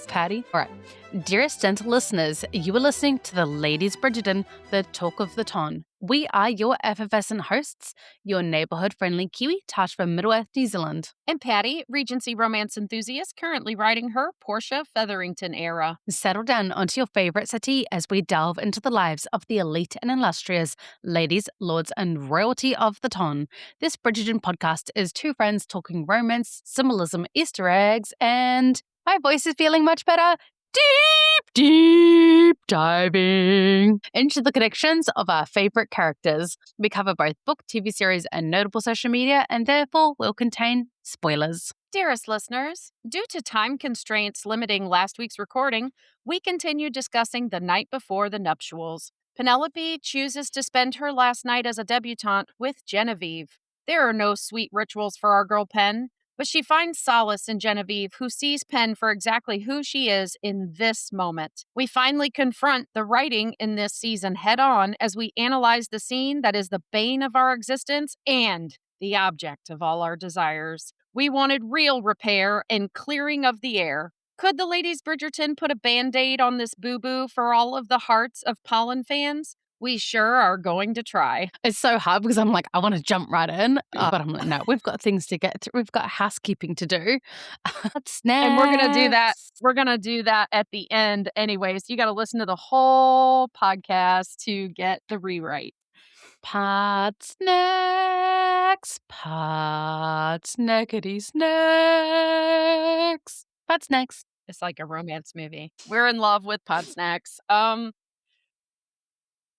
Patty. All right. Dearest gentle listeners, you are listening to the Ladies Bridgerton, the talk of the town. We are your effervescent hosts, your neighborhood-friendly Kiwi, Tash from Middle-earth, New Zealand. And Patty, Regency romance enthusiast, currently writing her Portia Featherington era. Settle down onto your favorite settee as we delve into the lives of the elite and illustrious ladies, lords, and royalty of the town. This Bridgerton podcast is two friends talking romance, symbolism, Easter eggs, and my voice is feeling much better. Deep diving into the connections of our favorite characters. We cover both book, TV series, and notable social media, and therefore will contain spoilers. Dearest listeners, due to time constraints limiting last week's recording, we continue discussing the night before the nuptials. Penelope chooses to spend her last night as a debutante with Genevieve. There are no sweet rituals for our girl Pen, but she finds solace in Genevieve, who sees Pen for exactly who she is in this moment. We finally confront the writing in this season head on as we analyze the scene that is the bane of our existence and the object of all our desires. We wanted real repair and clearing of the air. Could the Ladies Bridgerton put a Band-Aid on this boo-boo for all of the hearts of Colin fans? We sure are going to try. It's so hard because I'm like, I want to jump right in. But I'm like, no, we've got things to get through. We've got housekeeping to do. Snacks. And we're going to do that. We're going to do that at the end anyway. So you got to listen to the whole podcast to get the rewrite. Pod snacks. Pod snackety snacks. Pod snacks. It's like a romance movie. We're in love with pod snacks.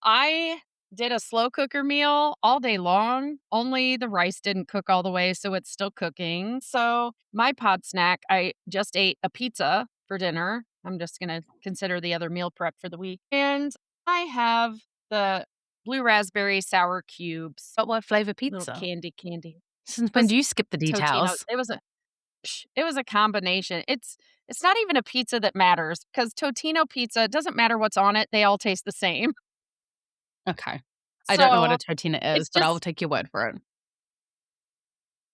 I did a slow cooker meal all day long. Only the rice didn't cook all the way, so it's still cooking. So my pod snack, I just ate a pizza for dinner. I'm just going to consider the other meal prep for the week. And I have the blue raspberry sour cubes. But what flavor pizza? Little candy. Since when do you skip the details? Totino. It was a combination. It's not even a pizza that matters because Totino pizza, it doesn't matter what's on it. They all taste the same. Okay. I don't know what a Totino is, but I will take your word for it.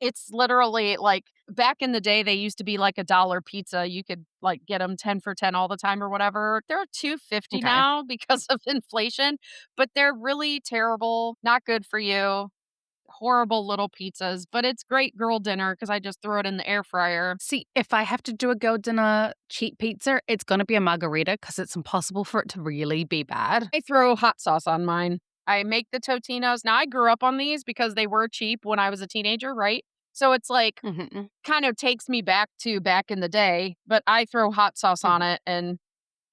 It's literally like back in the day, they used to be like $1 pizza. You could like get them 10 for 10 all the time or whatever. They're $2.50 now because of inflation, but they're really terrible, not good for you. Horrible little pizzas, but it's great girl dinner because I just throw it in the air fryer. See, if I have to do a girl dinner cheap pizza, it's going to be a margarita because it's impossible for it to really be bad. I throw hot sauce on mine. I make the Totinos. Now, I grew up on these because they were cheap when I was a teenager, right? So it's like kind of takes me back to back in the day, but I throw hot sauce on it. And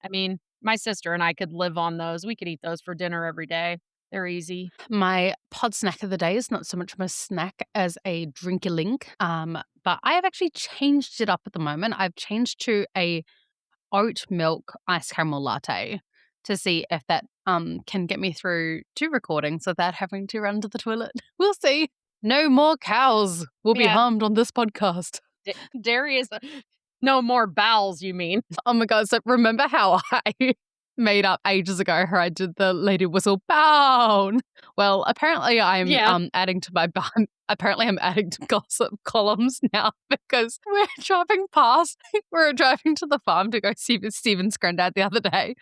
I mean, my sister and I could live on those. We could eat those for dinner every day. They're easy. My pod snack of the day is not so much of a snack as a drink-a-link. But I have actually changed it up at the moment. I've changed to a oat milk ice caramel latte to see if that can get me through to recordings without having to run to the toilet. We'll see. No more cows will be harmed on this podcast. Dairy is no more bowels, you mean? Oh my God. So remember how I made up ages ago how I did the lady whistle bound? Well, apparently I'm adding to my apparently I'm adding to gossip columns now because we were driving to the farm to go see Stephen's granddad the other day,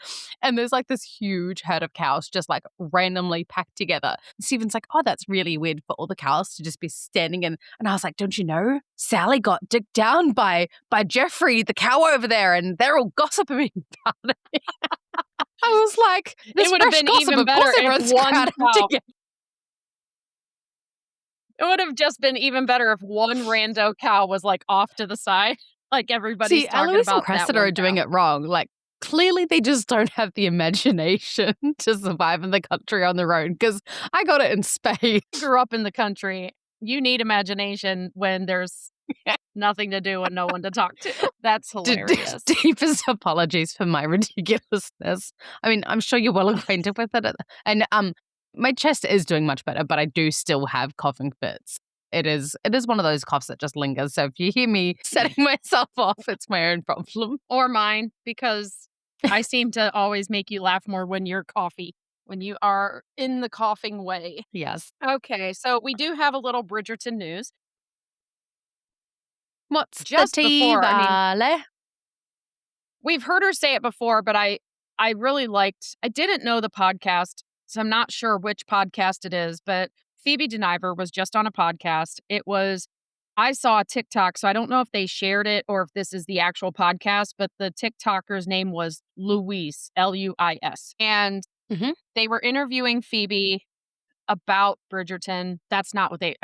and there's like this huge herd of cows just like randomly packed together. Stephen's like, oh, that's really weird for all the cows to just be standing in. And I was like, don't you know, Sally got dicked down by Jeffrey, the cow over there, and they're all gossiping about it. I was like, it would have been even better if one cow. It would have just been even better if one rando cow was like off to the side, like everybody's talking Eloise about. And Cressida are doing it wrong. Like clearly, they just don't have the imagination to survive in the country on their own. Because I got it in Spain. Grew up in the country. You need imagination when there's nothing to do and no one to talk to. That's hilarious. Deepest apologies for my ridiculousness. I mean, I'm sure you're well acquainted with it. And my chest is doing much better, but I do still have coughing fits. It is one of those coughs that just lingers. So if you hear me setting myself off, it's my own problem. Or mine, because I seem to always make you laugh more when you're coughy, when you are in the coughing way. Yes. Okay, so we do have a little Bridgerton news. What's just the tea, before. Vale? We've heard her say it before, but I really liked, I didn't know the podcast, so I'm not sure which podcast it is, but Phoebe Deniver was just on a podcast. I saw a TikTok, so I don't know if they shared it or if this is the actual podcast, but the TikToker's name was Luis, Luis. And they were interviewing Phoebe about Bridgerton. That's not what the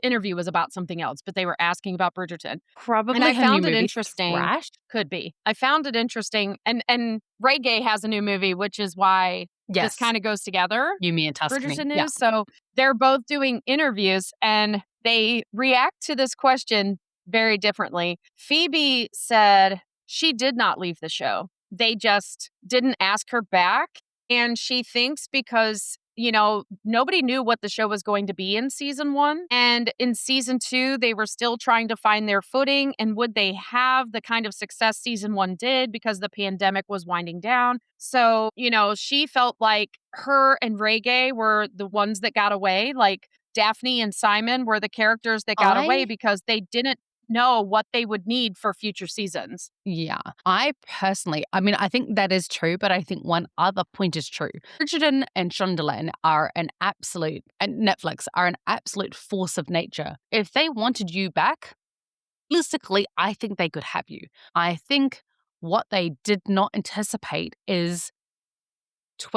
interview was about something else, but they were asking about Bridgerton. Probably and I her new found it movie, interesting. Thrash? Could be. I found it interesting. And Ray Gay has a new movie, which is why this kind of goes together. You, Me, and Tuscany. Bridgerton news. Yeah. So they're both doing interviews and they react to this question very differently. Phoebe said she did not leave the show. They just didn't ask her back. And she thinks because, nobody knew what the show was going to be in season 1. And in season 2, they were still trying to find their footing. And would they have the kind of success season 1 did because the pandemic was winding down? So, she felt like her and Ray Gay were the ones that got away. Like Daphne and Simon were the characters that got away because they didn't know what they would need for future seasons. Yeah. I personally, I think that is true, but I think one other point is true. Bridgerton and Shondaland and Netflix are an absolute force of nature. If they wanted you back, realistically, I think they could have you. I think what they did not anticipate is the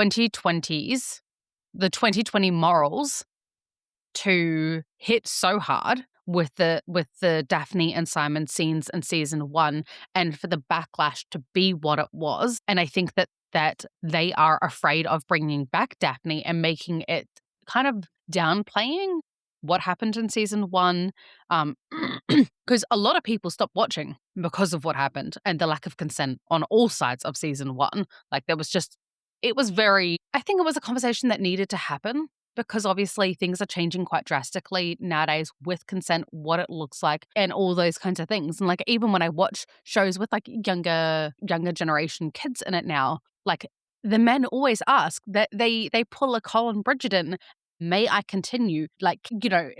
2020 morals to hit so hard with the Daphne and Simon scenes in season 1 and for the backlash to be what it was. And I think that they are afraid of bringing back Daphne and making it kind of downplaying what happened in season 1. Because a lot of people stopped watching because of what happened and the lack of consent on all sides of season 1. Like I think it was a conversation that needed to happen. Because obviously things are changing quite drastically nowadays with consent, what it looks like, and all those kinds of things. And like even when I watch shows with like younger generation kids in it now, like the men always ask that they pull a Colin Bridgerton, may I continue? Like,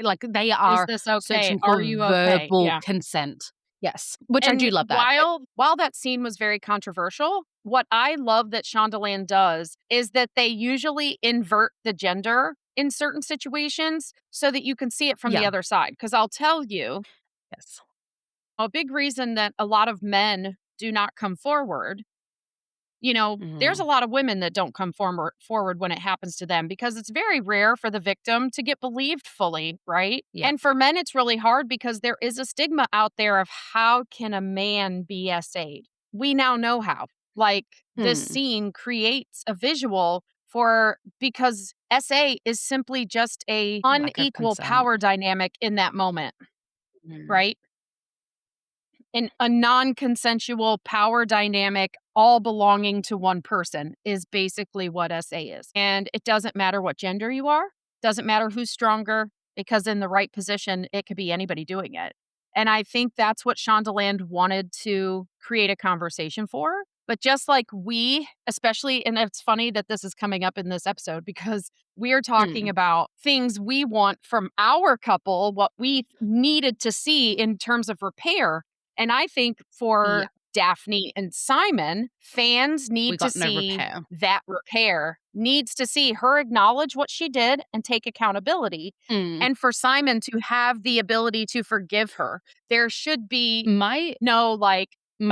like they are Is this okay? searching for Are you okay? verbal consent. Yes, which I do love that. While that scene was very controversial, what I love that Shondaland does is that they usually invert the gender in certain situations so that you can see it from the other side. Because I'll tell you, a big reason that a lot of men do not come forward, there's a lot of women that don't come forward when it happens to them because it's very rare for the victim to get believed fully, right? Yeah. And for men, it's really hard because there is a stigma out there of how can a man be SA'd? We now know how. Like this scene creates a visual because SA is simply just a unequal power dynamic in that moment, right? And a non-consensual power dynamic all belonging to one person is basically what SA is. And it doesn't matter what gender you are, doesn't matter who's stronger, because in the right position, it could be anybody doing it. And I think that's what Shondaland wanted to create a conversation for. But just like especially, and it's funny that this is coming up in this episode because we are talking about things we want from our couple, what we needed to see in terms of repair. And I think for Daphne and Simon, fans need to see that repair, needs to see her acknowledge what she did and take accountability. And for Simon to have the ability to forgive her. There should be my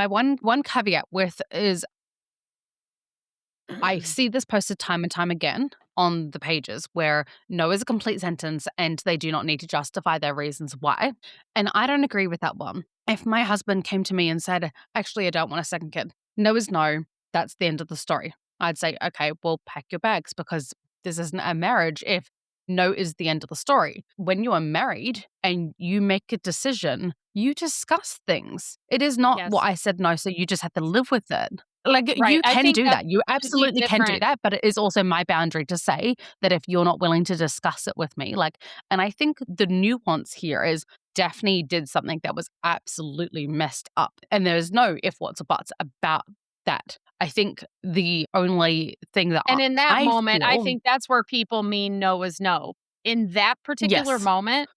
one caveat with is I see this posted time and time again on the pages where no is a complete sentence and they do not need to justify their reasons why. And I don't agree with that one. If my husband came to me and said, actually, I don't want a second kid, no is no, that's the end of the story. I'd say, okay, well, pack your bags because this isn't a marriage if no is the end of the story. When you are married and you make a decision, you discuss things. It is not what I said no, so you just have to live with it. Like, you can do that. You absolutely can do that. But it is also my boundary to say that if you're not willing to discuss it with me, and I think the nuance here is Daphne did something that was absolutely messed up. And there's no if, whats, or buts about that. I think the only thing that in that moment, I think that's where people mean no is no. In that particular moment,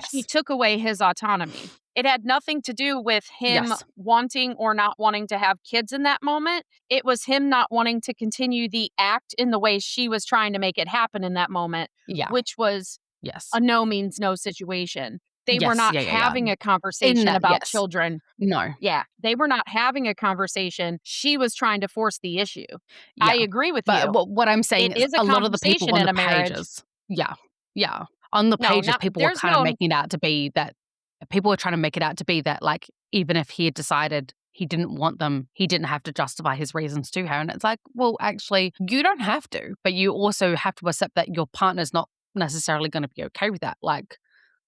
she took away his autonomy. It had nothing to do with him Yes. wanting or not wanting to have kids in that moment. It was him not wanting to continue the act in the way she was trying to make it happen in that moment, Yeah. which was Yes. a no means no situation. They were Yes. not Yeah, yeah, yeah. having a In conversation that, about yes. children. No. Yeah, they were not having a conversation. She was trying to force the issue. I Yeah. agree with But you. what I'm saying It is is a a lot of the people conversation on in the a marriage. pages, yeah, yeah. On the No, pages, not people were there's kind of no making it out to be that people were trying to make it out to be that, like, even if he had decided he didn't want them, he didn't have to justify his reasons to her. And it's like, well, actually, you don't have to, but you also have to accept that your partner's not necessarily going to be okay with that. Like,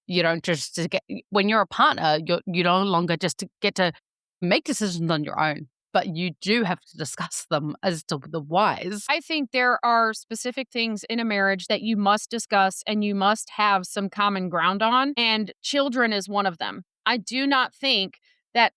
you don't just to get when you're a partner, you no longer just get to make decisions on your own, but you do have to discuss them as to the whys. I think there are specific things in a marriage that you must discuss and you must have some common ground on, and children is one of them. I do not think that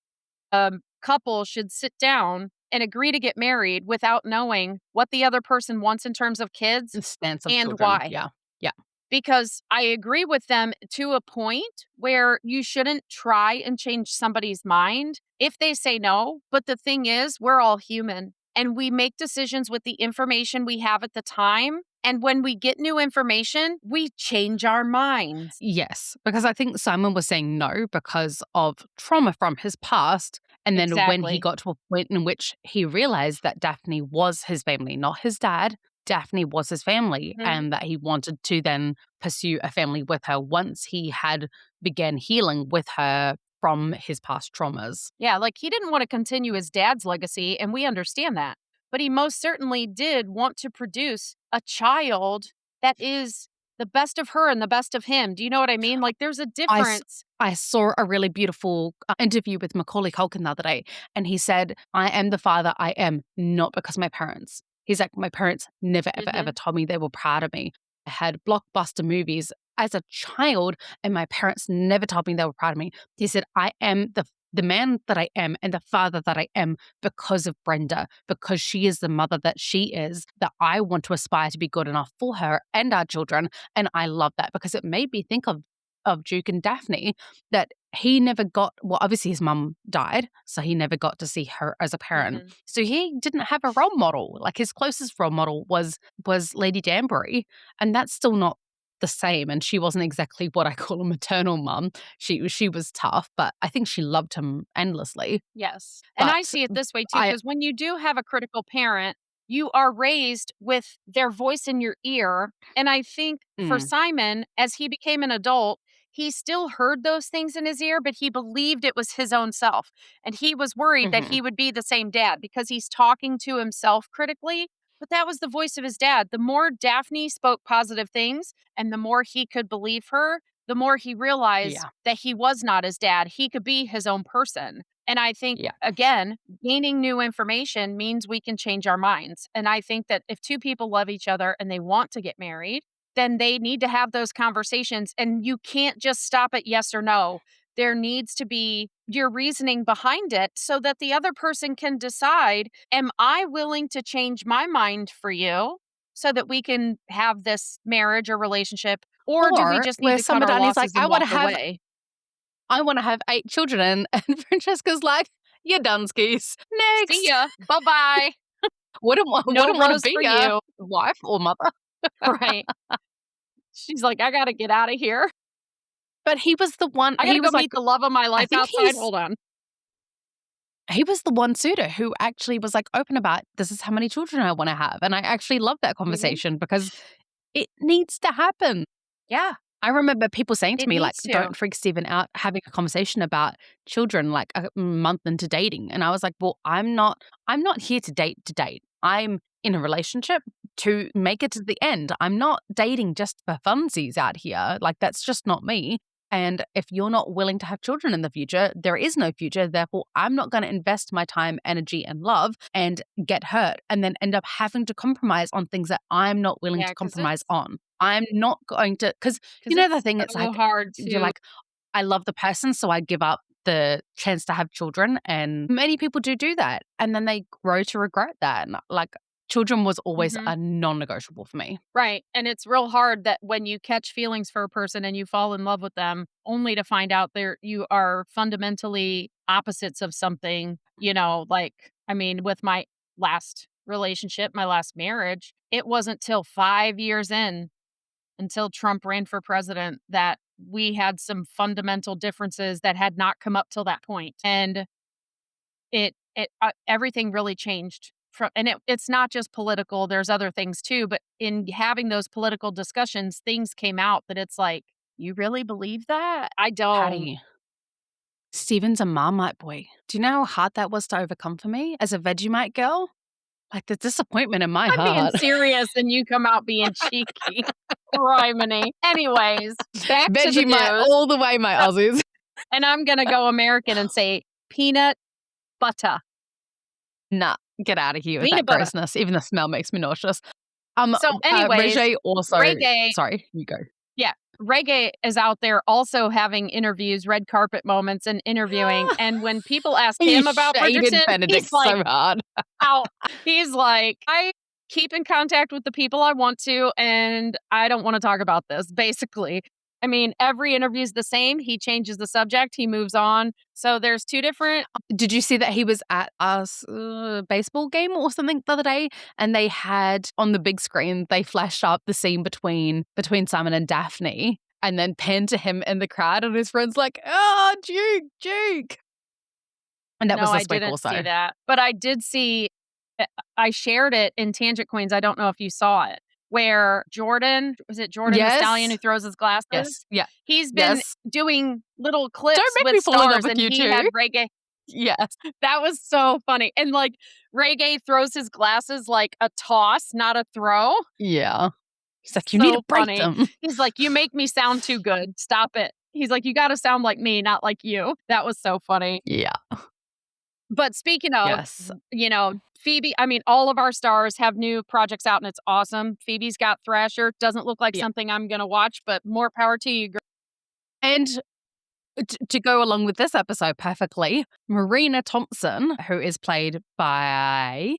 a couple should sit down and agree to get married without knowing what the other person wants in terms of kids The stance of and children. why. Yeah. Yeah. Because I agree with them to a point where you shouldn't try and change somebody's mind if they say no. But the thing is, we're all human and we make decisions with the information we have at the time. And when we get new information, we change our minds. Yes, because I think Simon was saying no because of trauma from his past. And then when he Exactly. got to a point in which he realized that Daphne was his family, not his dad, Daphne was his family, Mhm. and that he wanted to then pursue a family with her once he had began healing with her from his past traumas. Yeah, like he didn't want to continue his dad's legacy, and we understand that. But he most certainly did want to produce a child that is the best of her and the best of him. Do you know what I mean? Like there's a I, s- difference. I saw a really beautiful interview with Macaulay Culkin the other day, and he said, I am the father I am, not because of my parents. He's like, my parents never, ever, ever Mhm. told me they were proud of me. I had blockbuster movies as a child, and my parents never told me they were proud of me. He said, I am the man that I am and the father that I am because of Brenda, because she is the mother that she is, that I want to aspire to be good enough for her and our children. And I love that because it made me think of Duke and Daphne, that he never got, well, obviously his mum died, so he never got to see her as a parent. Mhm. So he didn't have a role model. Like his closest role model was Lady Danbury, and that's still not the same. And she wasn't exactly what I call a maternal mum. She was tough, but I think she loved him endlessly. Yes. And I But see it this way too, I because when you do have a critical parent, you are raised with their voice in your ear. And I think for mm, Simon, as he became an adult, he still heard those things in his ear, but he believed it was his own self. And he was worried that mhm, he would be the same dad because he's talking to himself critically. But that was the voice of his dad. The more Daphne spoke positive things and the more he could believe her, the more he realized yeah, that he was not his dad. He could be his own person. And I think, yeah. again, gaining new information means we can change our minds. And I think that if two people love each other and they want to get married, then they need to have those conversations. And you can't just stop at yes or no. There needs to be your reasoning behind it so that the other person can decide, am I willing to change my mind for you so that we can have this marriage or relationship? Or do we Or just need where to cut our somebody's like, losses and walk away? I want to have 8 children, and Francesca's like, you're done skis. See Next. ya. Bye bye. No Wouldn't want to rose be for a you. wife or mother. Right. She's like, I got to get out of here. But he was the one, I got to he go was like, meet the love of my I life think outside. Hold on. he was the one suitor who actually was like open about, this is how many children I want to have. And I actually love that Mhm. conversation because it needs to happen. Yeah, I remember people saying to it me, like, needs to. don't freak Stephen out having a conversation about children like a month into dating. And I was like, well, I'm not here to date. I'm in a relationship to make it to the end. I'm not dating just for funsies out here. Like, that's just not me. And if you're not willing to have children in the future, there is no future. Therefore, I'm not going to invest my time, energy, and love and get hurt and then end up having to compromise on things that I'm not willing Yeah, to compromise on. I'm not going to, because because you know the it's thing, it's so like, hard you're to. like, I love the person, so I give up the chance to have children, and many people do that, and then they grow to regret that, and, like, children was always a non-negotiable for me. Right. And it's real hard that when you catch feelings for a person and you fall in love with them, only to find out you are fundamentally opposites of something, with my last relationship, my last marriage, it wasn't till 5 years in, until Trump ran for president, that we had some fundamental differences that had not come up till that point. And everything really changed. It's not just political, there's other things too, but in having those political discussions, things came out that it's like, you really believe that? I don't. Patty, Steven's a Marmite boy. Do you know how hard that was to overcome for me as a Vegemite girl? Like the disappointment in my I'm heart. being serious and you come out being cheeky. Criminy. Anyways, back to the news. Vegemite all the way, my Aussies. And I'm going to go American and say peanut butter. Nah, get out of here with that grossness. Even the smell makes me nauseous. So anyways, Reggae. Sorry, you go. Yeah. Reggae is out there also having interviews, red carpet moments and interviewing. And when people ask him about Bridgerton, he's like, so hard. He's like, I keep in contact with the people I want to, and I don't want to talk about this, basically. I mean, every interview is the same. He changes the subject. He moves on. So there's two different. Did you see that he was at a baseball game or something the other day? And they had on the big screen, they flashed up the scene between Simon and Daphne and then panned to him in the crowd. And his friend's like, oh, Duke. And that was this week also. I didn't see that. But I did see, I shared it in Tangent Queens. I don't know if you saw it. Where Jordan, was it Jordan the Stallion who throws his glasses? Yes. Yeah. He's been doing little clips Don't make with me fall in love stars with and you he too. had Reggae. Yes. That was so funny. And like Reggae throws his glasses like a toss, not a throw. Yeah. He's like, you need to break them. He's like, you make me sound too good. Stop it. He's like, you got to sound like me, not like you. That was so funny. Yeah. But speaking of, Phoebe, I mean, all of our stars have new projects out and it's awesome. Phoebe's got Thrasher. Doesn't look like something I'm going to watch, but more power to you. And to go along with this episode perfectly, Marina Thompson, who is played by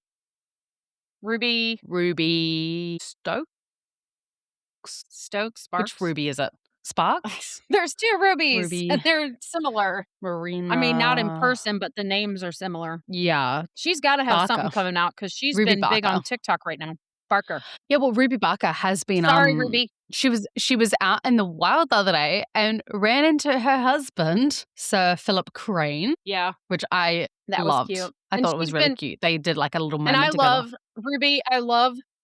Ruby Stokes. Sparks. Which Ruby is it? Sparks? There's two Rubies. And they're similar. Marina. I mean, not in person, but the names are similar. Yeah. She's got to have something coming out because she's been big on TikTok right now. Barker. Yeah, well, Ruby Barker has been. Sorry, Ruby. She was out in the wild the other day and ran into her husband, Sir Philip Crane. Yeah, which I loved. Was cute. I thought it was really cute. They did like a little moment together. And I love Ruby. I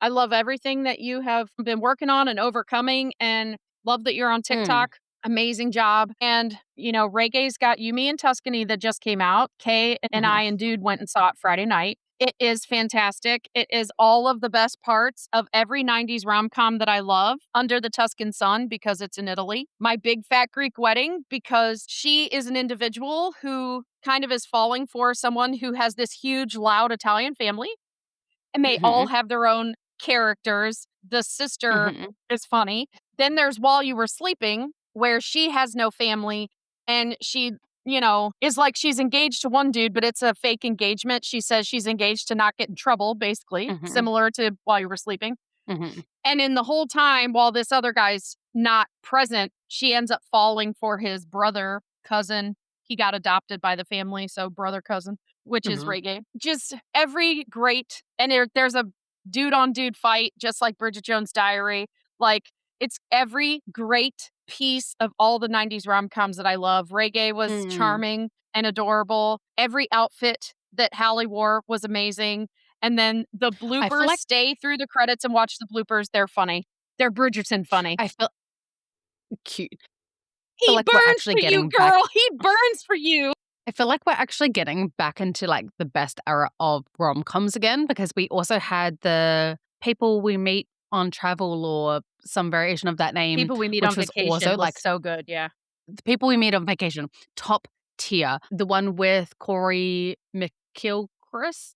love everything that you have been working on and overcoming, and love that you're on TikTok. Amazing job. And, Reggae's got Yumi and Tuscany that just came out. Kay and I and Dude went and saw it Friday night. It is fantastic. It is all of the best parts of every 90s rom-com that I love under the Tuscan sun because it's in Italy. My Big Fat Greek Wedding because she is an individual who kind of is falling for someone who has this huge, loud Italian family. And they all have their own characters. The sister is funny. Then there's While You Were Sleeping, where she has no family and she, is like she's engaged to one dude, but it's a fake engagement. She says she's engaged to not get in trouble, basically, similar to While You Were Sleeping. And in the whole time, while this other guy's not present, she ends up falling for his brother, cousin. He got adopted by the family, so brother, cousin, which is Reggae. Just every great, and there's a dude-on-dude fight, just like Bridget Jones' Diary. Like, it's every great piece of all the 90s rom-coms that I love. Reggae was charming and adorable. Every outfit that Hallie wore was amazing. And then the bloopers, stay through the credits and watch the bloopers. They're funny. They're Bridgerton funny. I feel cute. He burns for you, girl. He burns for you. I feel like we're actually getting back into like the best era of rom-coms again because we also had the People We Meet on Travel or some variation of that name. People We Meet on Vacation was like so good, yeah. The People We Meet on Vacation, top tier. The one with Corey McGilchrist.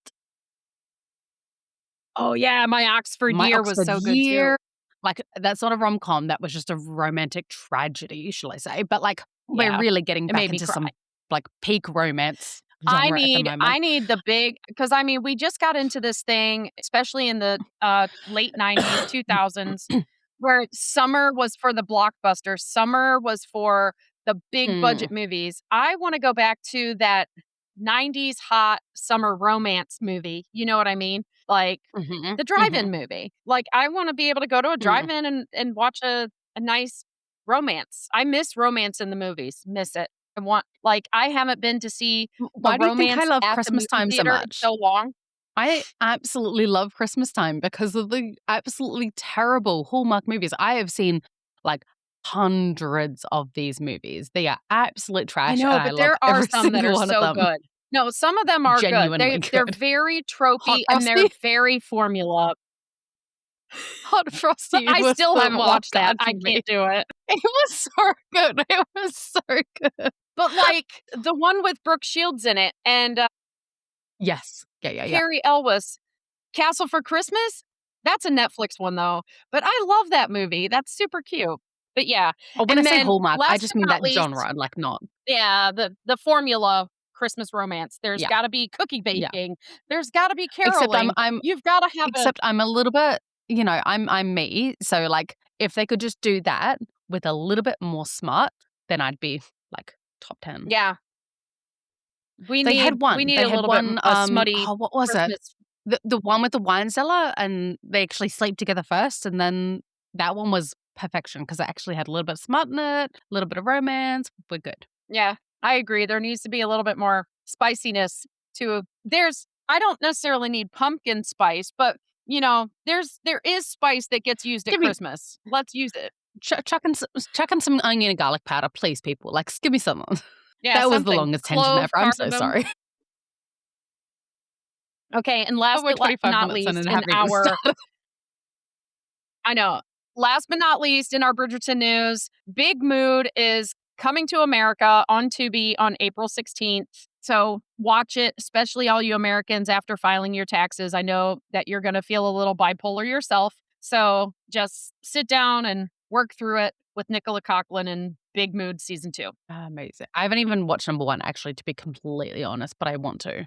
Oh yeah, My Oxford Year was so good too. Like that's not a rom-com, that was just a romantic tragedy, shall I say. But like we're really getting back into some like peak romance. genre at the moment. I need the big, because I mean, we just got into this thing, especially in the late 90s, 2000s, where summer was for the blockbusters, summer was for the big budget Mm, movies. I want to go back to that 90s hot summer romance movie. You know what I mean? Like mhm, the mhm, drive-in movie. Like I want to be able to go to a mm. drive-in and watch a nice romance. I miss romance in the movies. Miss it. I haven't been to see a Why do you think I romance love at the Christmas movie time so theater in much? so long. I absolutely love Christmas time because of the absolutely terrible Hallmark movies. I have seen, like, hundreds of these movies. They are absolute I trash, and know, I but love there are every some that single are one of so them. good. No, some of them are good. Genuinely They're good. very Hot tropey and they're Frosty? very formula. Hot Frosty I was still the haven't wild watched that. card for I me. can't do it. It was so good. It was so good. But, like, the one with Brooke Shields in it and, Yes. Yeah, yeah, yeah. Carrie Elwes, Castle for Christmas? That's a Netflix one, though, but I love that movie. That's super cute. But, yeah, Or when I and say then Hallmark, I last just but mean not that least, genre, like, not yeah, the formula Christmas romance. There's yeah, gotta be cookie yeah. baking. There's gotta be Except caroling. You've gotta have a I'm a little bit, I'm me, so, like, if they could just do that with a little bit more smart, then I'd be, like, top 10. yeah, we need They a had little bit one, a smutty oh, what was it? Christmas. The one with the wine cellar, and they actually sleep together first, and then that one was perfection because it actually had a little bit of smut in it, a little bit of romance. We're good. Yeah, I agree. There needs to be a little bit more spiciness to I don't necessarily need pumpkin spice, but there is spice that gets used at Give me Christmas. Let's use it. chuck in some onion and garlic powder, please, people. Like, give me some. Yeah, That was the something. longest tangent Clove, ever. I'm so cardamom. sorry. Okay, and Oh, last we're but 25 not minutes in least and in haven't even our started. I know. Last but not least in our Bridgerton news, Big Mood is coming to America on Tubi on April 16th. So watch it, especially all you Americans after filing your taxes. I know that you're going to feel a little bipolar yourself. So just sit down and work through it with Nicola Coughlan and Big Mood season 2. Amazing. I haven't even watched number one, actually, to be completely honest, but I want to.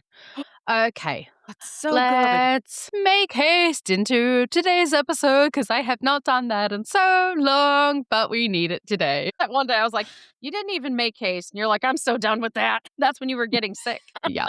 Okay. That's so good. Let's make haste into today's episode because I have not done that in so long, but we need it today. That one day I was like, you didn't even make haste. And you're like, I'm so done with that. That's when you were getting sick. Yeah.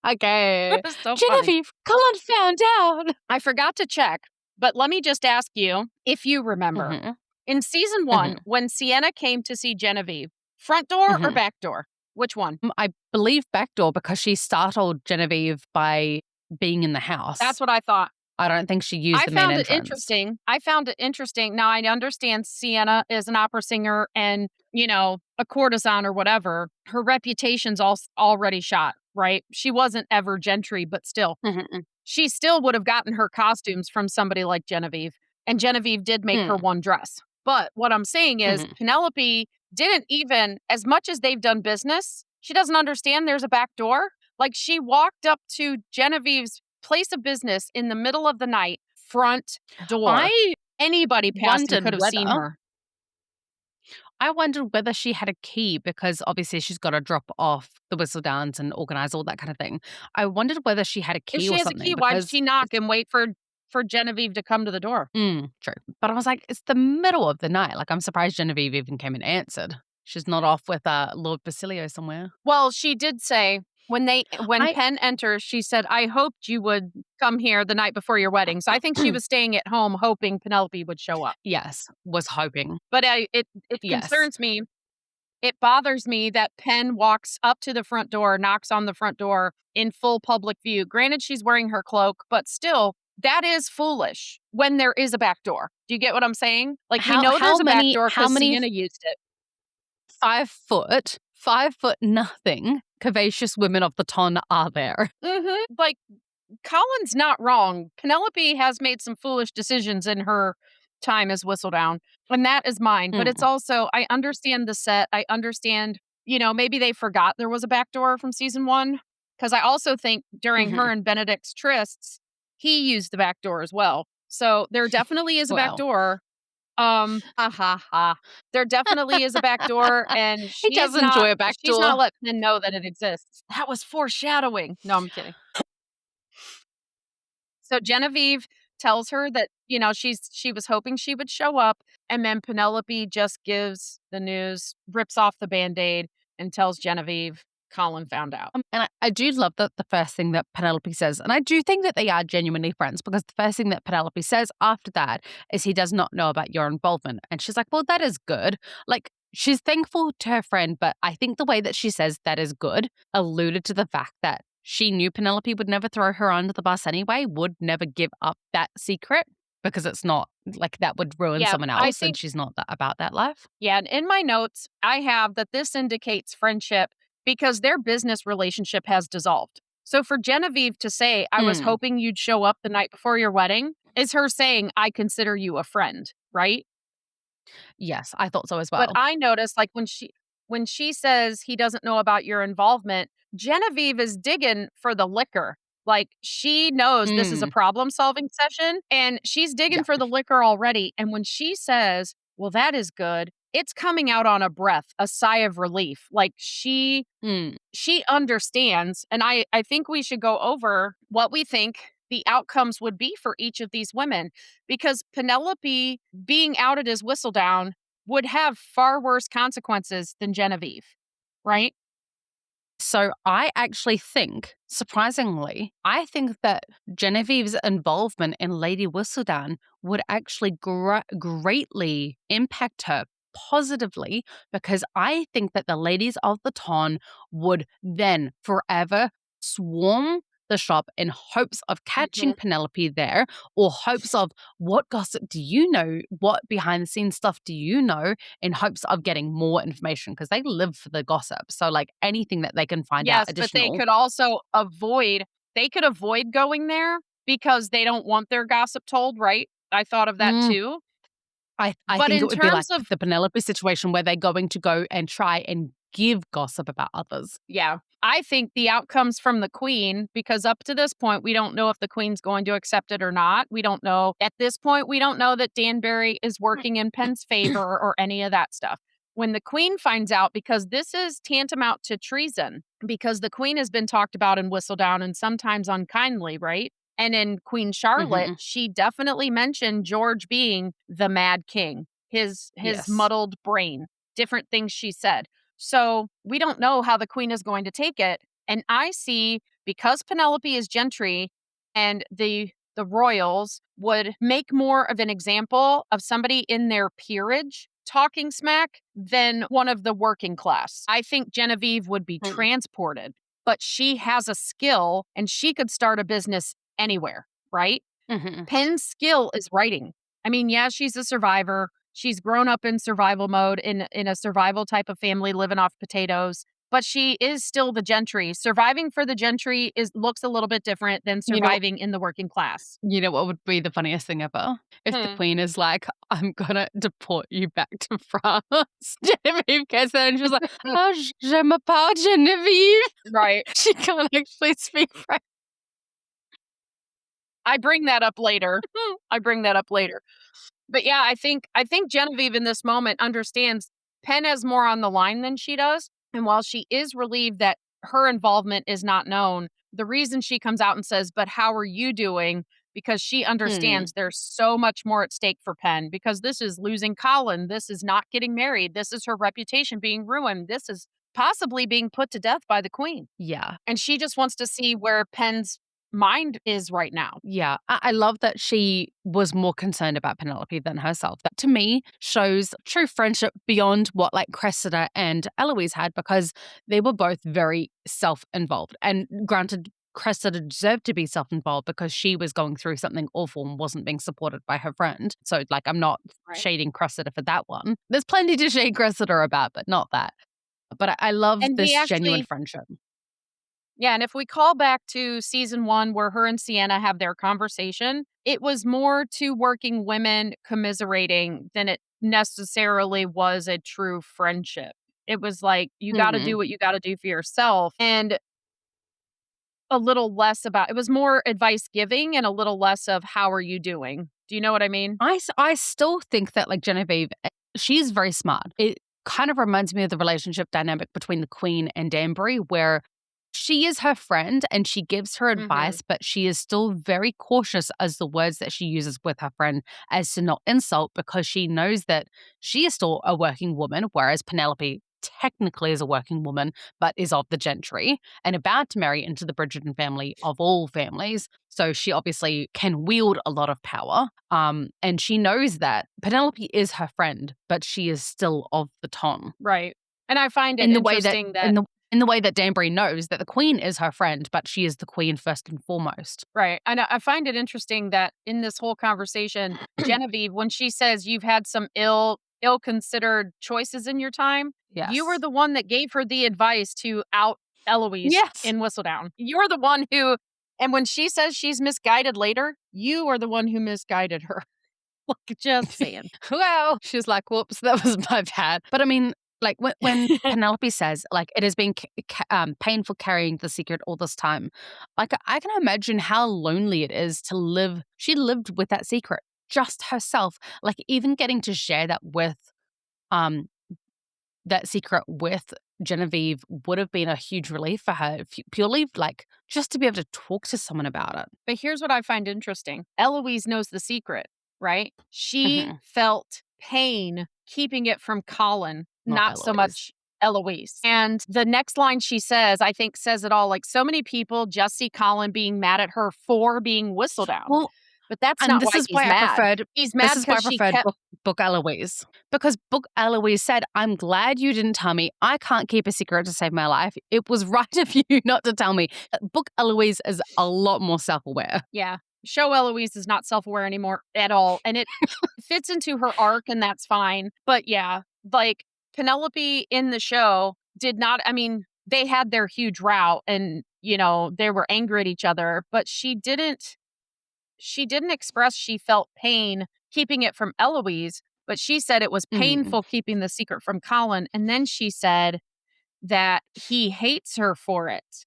Okay. It was so funny. Genevieve, Colin found out. I forgot to check, but let me just ask you if you remember. Hmm. In season 1, Hmm. when Sienna came to see Genevieve, front door or Hmm. back door? Which one? I believe backdoor because she startled Genevieve by being in the house. That's what I thought. I don't think she used I the main found it entrance. interesting. I found it interesting. Now, I understand Sienna is an opera singer and, a courtesan or whatever. Her reputation's already shot, right? She wasn't ever gentry, but still. Hmm. She still would have gotten her costumes from somebody like Genevieve, and Genevieve did make her one dress. But what I'm saying is Hmm. Penelope didn't even, as much as they've done business, she doesn't understand there's a back door. Like she walked up to Genevieve's place of business in the middle of the night, front door. I Anybody passing wondered could have seen whether her. she had a key because obviously she's got to drop off the whistle dance and organize all that kind of thing. I wondered whether she had a If key she or has a something key, why did because she knock and wait for Genevieve to come to the door? true. But I was like, it's the middle of the night. Like, I'm surprised Genevieve even came and answered. She's not off with Lord Basilio somewhere. Well, she did say when I Penn enters, she said, "I hoped you would come here the night before your wedding." So I think she was staying at home hoping Penelope would show up. yes, was hoping. But it Yes. concerns me. It bothers me that Penn walks up to the front door, knocks on the front door in full public view. Granted, she's wearing her cloak, but still, that is foolish when there is a back door. Do you get what I'm saying? Like we know there's a back door How because many Sienna used it. 5 foot nothing curvaceous women of the ton are there? Like Colin's not wrong. Penelope has made some foolish decisions in her time as Whistledown, and that is mine. But it's Mm. also, I understand the set. I understand, maybe they forgot there was a back door from season 1. Because I also think during her Mhm. and Benedict's trysts, he used the back door as well. So there definitely is a back Well, door. Ha ha ha. There definitely is a backdoor, and He does enjoy a she's not backdoor. let Penn know that it exists. That was foreshadowing. No, I'm kidding. So Genevieve tells her that, she was hoping she would show up, and then Penelope just gives the news, rips off the Band-Aid, and tells Genevieve Colin found out. And I do love the first thing that Penelope says. And I do think that they are genuinely friends because the first thing that Penelope says after that is he does not know about your involvement. And she's like, well, that is good. Like, she's thankful to her friend, but I think the way that she says that is good alluded to the fact that she knew Penelope would never throw her under the bus anyway, would never give up that secret because it's not like that would ruin Yeah, someone I else and think she's not about that life. Yeah, and in my notes, I have that this indicates friendship because their business relationship has dissolved. So for Genevieve to say, I was Mm, hoping you'd show up the night before your wedding, is her saying, I consider you a friend, right? yes, I thought so as But well. I noticed, like, when she says he doesn't know about your involvement, Genevieve is digging for the liquor. Like, she knows this is a Mm, problem-solving session, and she's digging yeah. for the liquor already, and when she says, "Well, that is good," it's coming out on a breath, a sigh of relief. Like, Mm. she understands, and I think we should go over what we think the outcomes would be for each of these women, because Penelope being outed as Whistledown would have far worse consequences than Genevieve, right? So I actually think, surprisingly, I think that Genevieve's involvement in Lady Whistledown would actually greatly impact her positively because I think that the ladies of the town would then forever swarm the shop in hopes of catching Mhm. Penelope there or hopes of what gossip do you know? What behind the scenes stuff do you know? In hopes of getting more information because they live for the gossip. So, like anything that they can find out Yes, but they additional. could also avoid going there because they don't want their gossip told, right? I thought of that Mm, too. I But think it in would be like terms of the Penelope situation where they're going to go and try and give gossip about others. Yeah. I think the outcomes from the queen, because up to this point, we don't know if the queen's going to accept it or not. We don't know. At this point, we don't know that Danbury is working in Penn's favor or any of that stuff. When the queen finds out, because this is tantamount to treason, because the queen has been talked about in Whistledown and sometimes unkindly, right? And in Queen Charlotte, Hmm. she definitely mentioned George being the mad king, his Yes. muddled brain, different things she said. So we don't know how the queen is going to take it. And I see because Penelope is gentry and the royals would make more of an example of somebody in their peerage talking smack than one of the working class. I think Genevieve would be Mm, transported, but she has a skill and she could start a business anywhere, right? mhm. Penn's skill is writing. I mean, yeah, she's a survivor. She's grown up in survival mode in a survival type of family living off potatoes, but she is still the gentry. Surviving for the gentry is looks a little bit different than You know, surviving in the working class. you know what would be the funniest thing ever? If the Hmm. queen is like, I'm gonna deport you back to France. Genevieve gets there and she's like, oh, je m'appelle Genevieve. Right. She can't actually speak French. I bring that up later. I bring that up later. But yeah, I think Genevieve in this moment understands Penn has more on the line than she does. And while she is relieved that her involvement is not known, the reason she comes out and says, "But how are you doing?" because she Mm, understands there's so much more at stake for Penn because this is losing Colin, this is not getting married, this is her reputation being ruined, this is possibly being put to death by the queen. yeah. And she just wants to see where Penn's mind is right now. Yeah, I love that she was more concerned about Penelope than herself. That to me shows true friendship beyond what like Cressida and Eloise had because they were both very self-involved. And granted, Cressida deserved to be self-involved because she was going through something awful and wasn't being supported by her friend. So like I'm not Right. shading Cressida for that one. There's plenty to shade Cressida about, but not that. But I love And we this genuine actually friendship. Yeah, and if we call back to season 1 where her and Sienna have their conversation, it was more two working women commiserating than it necessarily was a true friendship. It was like, you gotta Hmm. do what you gotta do for yourself, and a little less about it was more advice giving and a little less of, "How are you doing?" Do you know what I mean? I still think that, like, Genevieve, she's very smart. It kind of reminds me of the relationship dynamic between the Queen and Danbury, where she is her friend and she gives her advice, but she is still very cautious as the words that she uses with her friend as to not insult, because she knows that she is still a working woman, whereas Penelope technically is a working woman, but is of the gentry and about to marry into the Bridgerton family of all families. So she obviously can wield a lot of power. And she knows that Penelope is her friend, but she is still of the ton. Right. And I find it interesting that in the way that Danbury knows that the Queen is her friend, but she is the Queen first and foremost. Right. And I find it interesting that in this whole conversation, Genevieve, when she says you've had some ill-considered choices in your time, you were the one that gave her the advice to out Eloise in Whistledown. You're the one who, and when she says she's misguided later, you are the one who misguided her. Like, just saying. Well, she's like, whoops, that was my bad. But I mean, like when Penelope says, like, it has been painful carrying the secret all this time. Like, I can imagine how lonely it is to live. She lived with that secret just herself. Like, even getting to share that with, that secret with Genevieve would have been a huge relief for her, purely like just to be able to talk to someone about it. But here's what I find interesting. Eloise knows the secret, right? She felt pain keeping it from Colin, not so much Eloise. And the next line she says, I think says it all. Like, so many people just see Colin being mad at her for being Whistledown. Well, but that's not why he's mad. He's mad because she kept... Book Eloise. Because Book Eloise said, I'm glad you didn't tell me. I can't keep a secret to save my life. It was right of you not to tell me. Book Eloise is a lot more self-aware. Yeah. Show Eloise is not self-aware anymore at all. And it fits into her arc, and that's fine. But yeah, like, Penelope in the show did not, I mean, they had their huge row and, you know, they were angry at each other, but she didn't express she felt pain keeping it from Eloise, but she said it was painful keeping the secret from Colin. And then she said that he hates her for it.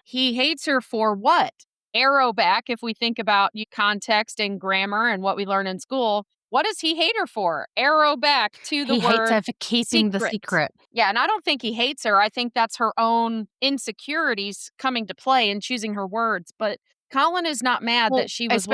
He hates her for what? Arrow back, if we think about context and grammar and what we learn in school, what does he hate her for? Arrow back to the word He hates her for keeping the secret. Yeah, and I don't think he hates her. I think that's her own insecurities coming to play and choosing her words. But Colin is not mad that she was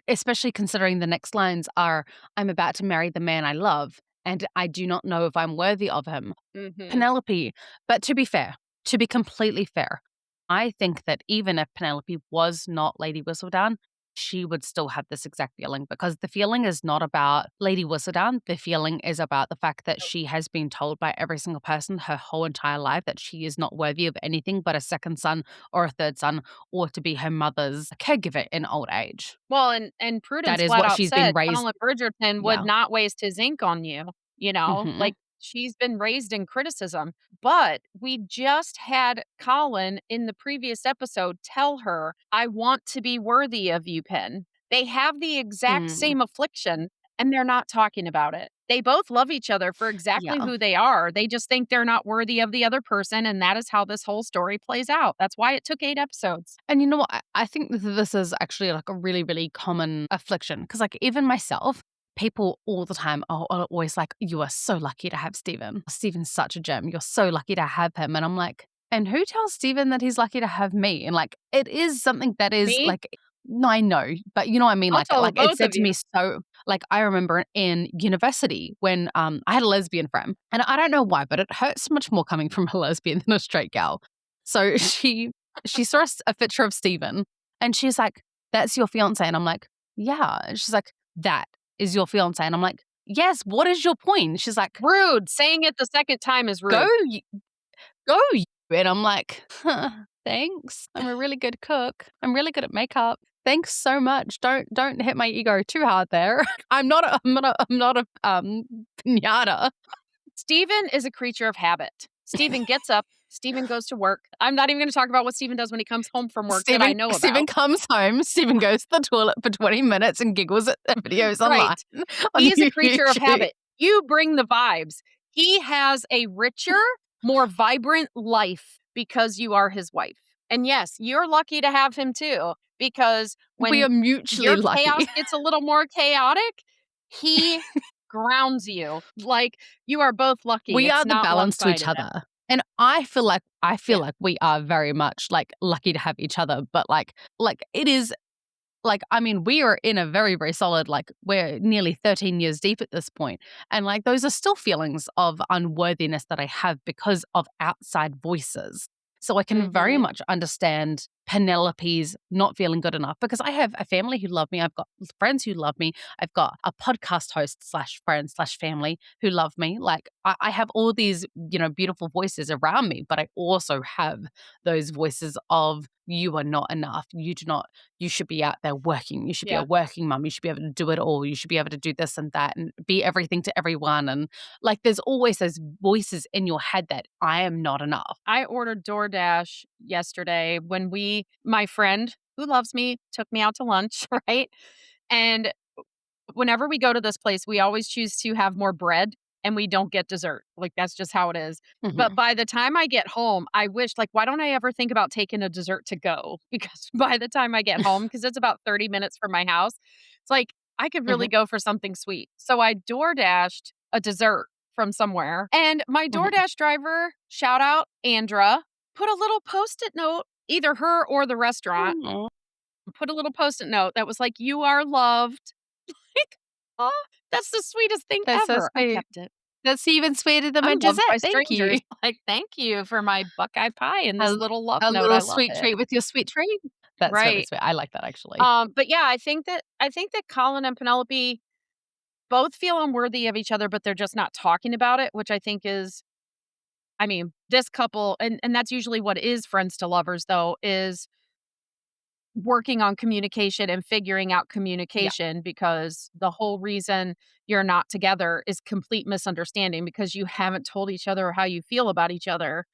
especially considering the next lines are, I'm about to marry the man I love, and I do not know if I'm worthy of him. Penelope, but to be fair, to be completely fair, I think that even if Penelope was not Lady Whistledown, she would still have this exact feeling, because the feeling is not about Lady Whistledown. The feeling is about the fact that she has been told by every single person her whole entire life that she is not worthy of anything but a second son or a third son, or to be her mother's caregiver in old age. Well, and Prudence flat out said Colin Bridgerton would not waste his ink on you, you know? Like, she's been raised in criticism. But we just had Colin in the previous episode tell her, I want to be worthy of you, Pen. They have the exact same affliction, and they're not talking about it. They both love each other for exactly who they are. They just think they're not worthy of the other person, and that is how this whole story plays out. That's why it took 8 episodes. And you know what? I think this is actually like a really, really common affliction, because like even myself, people all the time are always like, you are so lucky to have Stephen. Stephen's such a gem. You're so lucky to have him. And I'm like, and who tells Stephen that he's lucky to have me? And like, it is something that is like, no, I know, but you know what I mean? Like it said to me so, like, I remember in university when I had a lesbian friend, and I don't know why, but it hurts much more coming from a lesbian than a straight gal. So she saw a picture of Stephen, and she's like, that's your fiance? And I'm like, yeah. And she's like, that is your fiance? And I'm like, yes, what is your point? She's like, rude. Saying it the second time is rude. Go. And I'm like, thanks. I'm a really good cook. I'm really good at makeup. Thanks so much. Don't hit my ego too hard there. I'm not a pinata. Stephen is a creature of habit. Stephen gets up. Stephen goes to work. I'm not even going to talk about what Stephen does when he comes home from work that I know about. Stephen comes home. Stephen goes to the toilet for 20 minutes and giggles at videos online. He is a creature of habit. You bring the vibes. He has a richer, more vibrant life because you are his wife. And yes, you're lucky to have him too, because We are when mutually your chaos lucky. gets a little more chaotic, he grounds you. Like, you are both lucky. We are It's the not balance to each one-sided. other. And I feel like Yeah. we are very much, like, lucky to have each other, but, like, it is like, I mean, we are in a very, very solid, like, we're nearly 13 years deep at this point, and, like, those are still feelings of unworthiness that I have because of outside voices. So I can very Mhm. much understand Penelope's not feeling good enough because I have a family who love me, I've got friends who love me, I've got a podcast host slash friend slash family who love me. Like, I have all these, beautiful voices around me, but I also have those voices of, "You are not enough. You should be out there working. You should be a Yeah. working mum. You should be able to do it all. You should be able to do this and that and be everything to everyone." And, like, there's always those voices in your head that I am not enough. I ordered DoorDash yesterday when my friend who loves me took me out to lunch, right? And whenever we go to this place, we always choose to have more bread and we don't get dessert. Like, that's just how it is. Mhm. But by the time I get home, I wish, like, why don't I ever think about taking a dessert to go? Because by the time I get home, because it's about 30 minutes from my house, it's like I could really Mhm. go for something sweet. So I door dashed a dessert from somewhere. And my Mhm. DoorDash driver, shout out Andra, put a little post it note, either her or the restaurant, Aw, put a little post it note that was like, "You are loved." Like, oh, that's the sweetest thing that's so ever. I sweet. kept it. That's even sweeter than my I'm loved by dessert. Thank you. strangers. Like, "Thank you for my Buckeye pie and A this little love a note. little I love sweet it." treat with your sweet treat. That's really Right. sweet. I like that actually. But yeah, I think that Colin and Penelope both feel unworthy of each other, but they're just not talking about it, which I think is, I mean, this couple, and that's usually what is friends to lovers though, is working on communication and figuring out Yeah. communication, because the whole reason you're not together is complete misunderstanding because you haven't told each other how you feel about each other.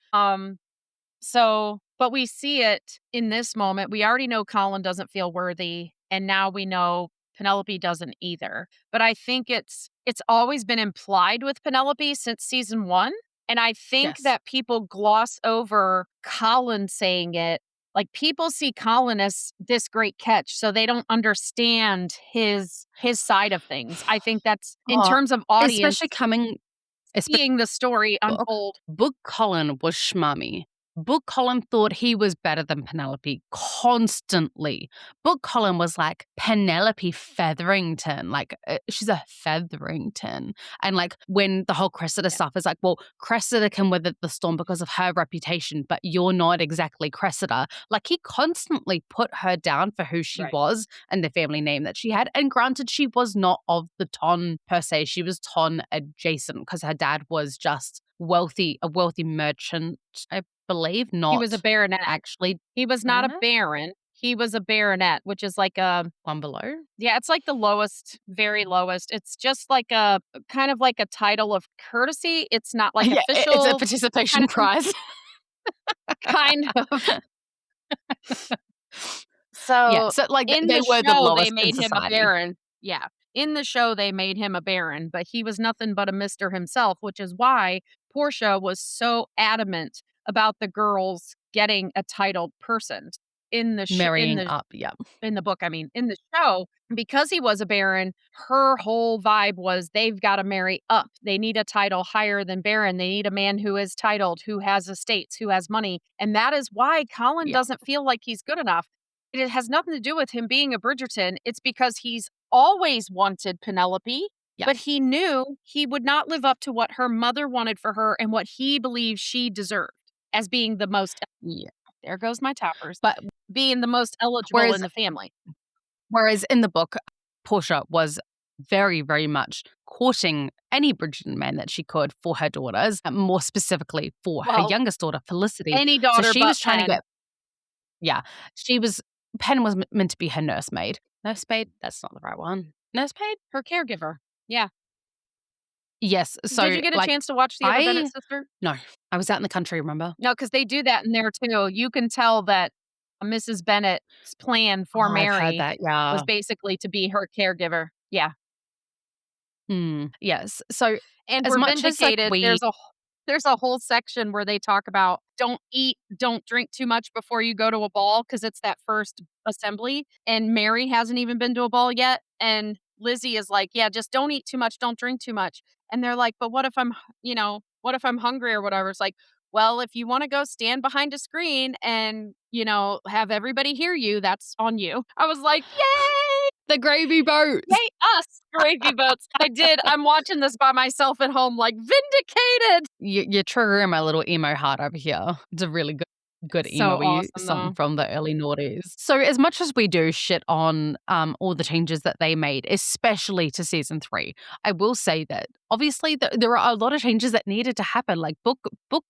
So, but we see it in this moment. We already know Colin doesn't feel worthy, and now we know Penelope doesn't either. But I think it's always been implied with Penelope since season 1, and I think Yes. that people gloss over Colin saying it. Like, people see Colin as this great catch, so they don't understand his side of things. I think that's in Oh, terms of audience especially coming espe seeing the story book. unfold. Book Colin was schmummy. Book Colin thought he was better than Penelope constantly. Book Colin was like Penelope Featherington, like she's a Featherington. And like when the whole Cressida Yeah, stuff is like, well, Cressida can weather the storm because of her reputation, but you're not exactly Cressida. Like he constantly put her down for who she right. was and the family name that she had. And granted, she was not of the Ton per se. She was Ton adjacent because her dad was just a wealthy merchant, I believe, He was a not baronet. actually He was not a baronet? baron. He was a baronet, which is like a, One below? yeah, it's like the lowest, very lowest. It's just like a kind of like a title of courtesy. It's not like Yeah, it's a official kind participation of thing. prize. Kind of. Yeah, So so, like, in they the were the show, they lowest in made him a society. baron. Yeah. In the show, they made him a baron, but he was nothing but a mister himself, which is why Portia was so adamant about the girls getting a titled person. In the sh- in Marrying the up, yeah. in the book, I mean, in the show, because he was a baron, her whole vibe was they've got to marry up. They need a title higher than baron. They need a man who is titled, who has estates, who has money. And that is why Colin Yeah, doesn't feel like he's good enough. It has nothing to do with him being a Bridgerton. It's because he's always wanted Penelope, yeah, but he knew he would not live up to what her mother wanted for her and what he believed she deserved as being the most, yeah. there goes my toppers, But being the most eligible whereas in the family. whereas in the book, Portia was very, very much courting any Bridgerton man that she could for her daughters, more specifically for her Well, youngest daughter, Felicity. any So daughter she but was trying to Pen. get yeah, she was Pen was meant to be her nursemaid. Nursemaid? That's not the right one. Nursemaid? Her caregiver. Yeah. Yes. Did So, you get a like, chance to watch the other Bennett I sister? no, I was out in the country, remember? No, because they do that in there too. You can tell that Mrs. Bennett's plan for Oh, I've heard Mary that, yeah. was basically to be her caregiver. Yeah. Yes. So, And as we're much as, like, vindicated. we There's a whole section where they talk about don't eat, don't drink too much before you go to a ball because it's that first assembly. And Mary hasn't even been to a ball yet. And Lizzie is like, yeah, just don't eat too much, don't drink too much. And they're like, but what if what if I'm hungry or whatever? It's like, well, if you want to go stand behind a screen and, have everybody hear you, that's on you. I was like, yay! The gravy boats. Yay, us, gravy boats. I did. I'm watching this by myself at home, like, vindicated. You're triggering my little emo heart over here. It's a really good So emo awesome, song though. from the early noughties. So as much as we do shit on all the changes that they made, especially to season 3, I will say that obviously there are a lot of changes that needed to happen. Like book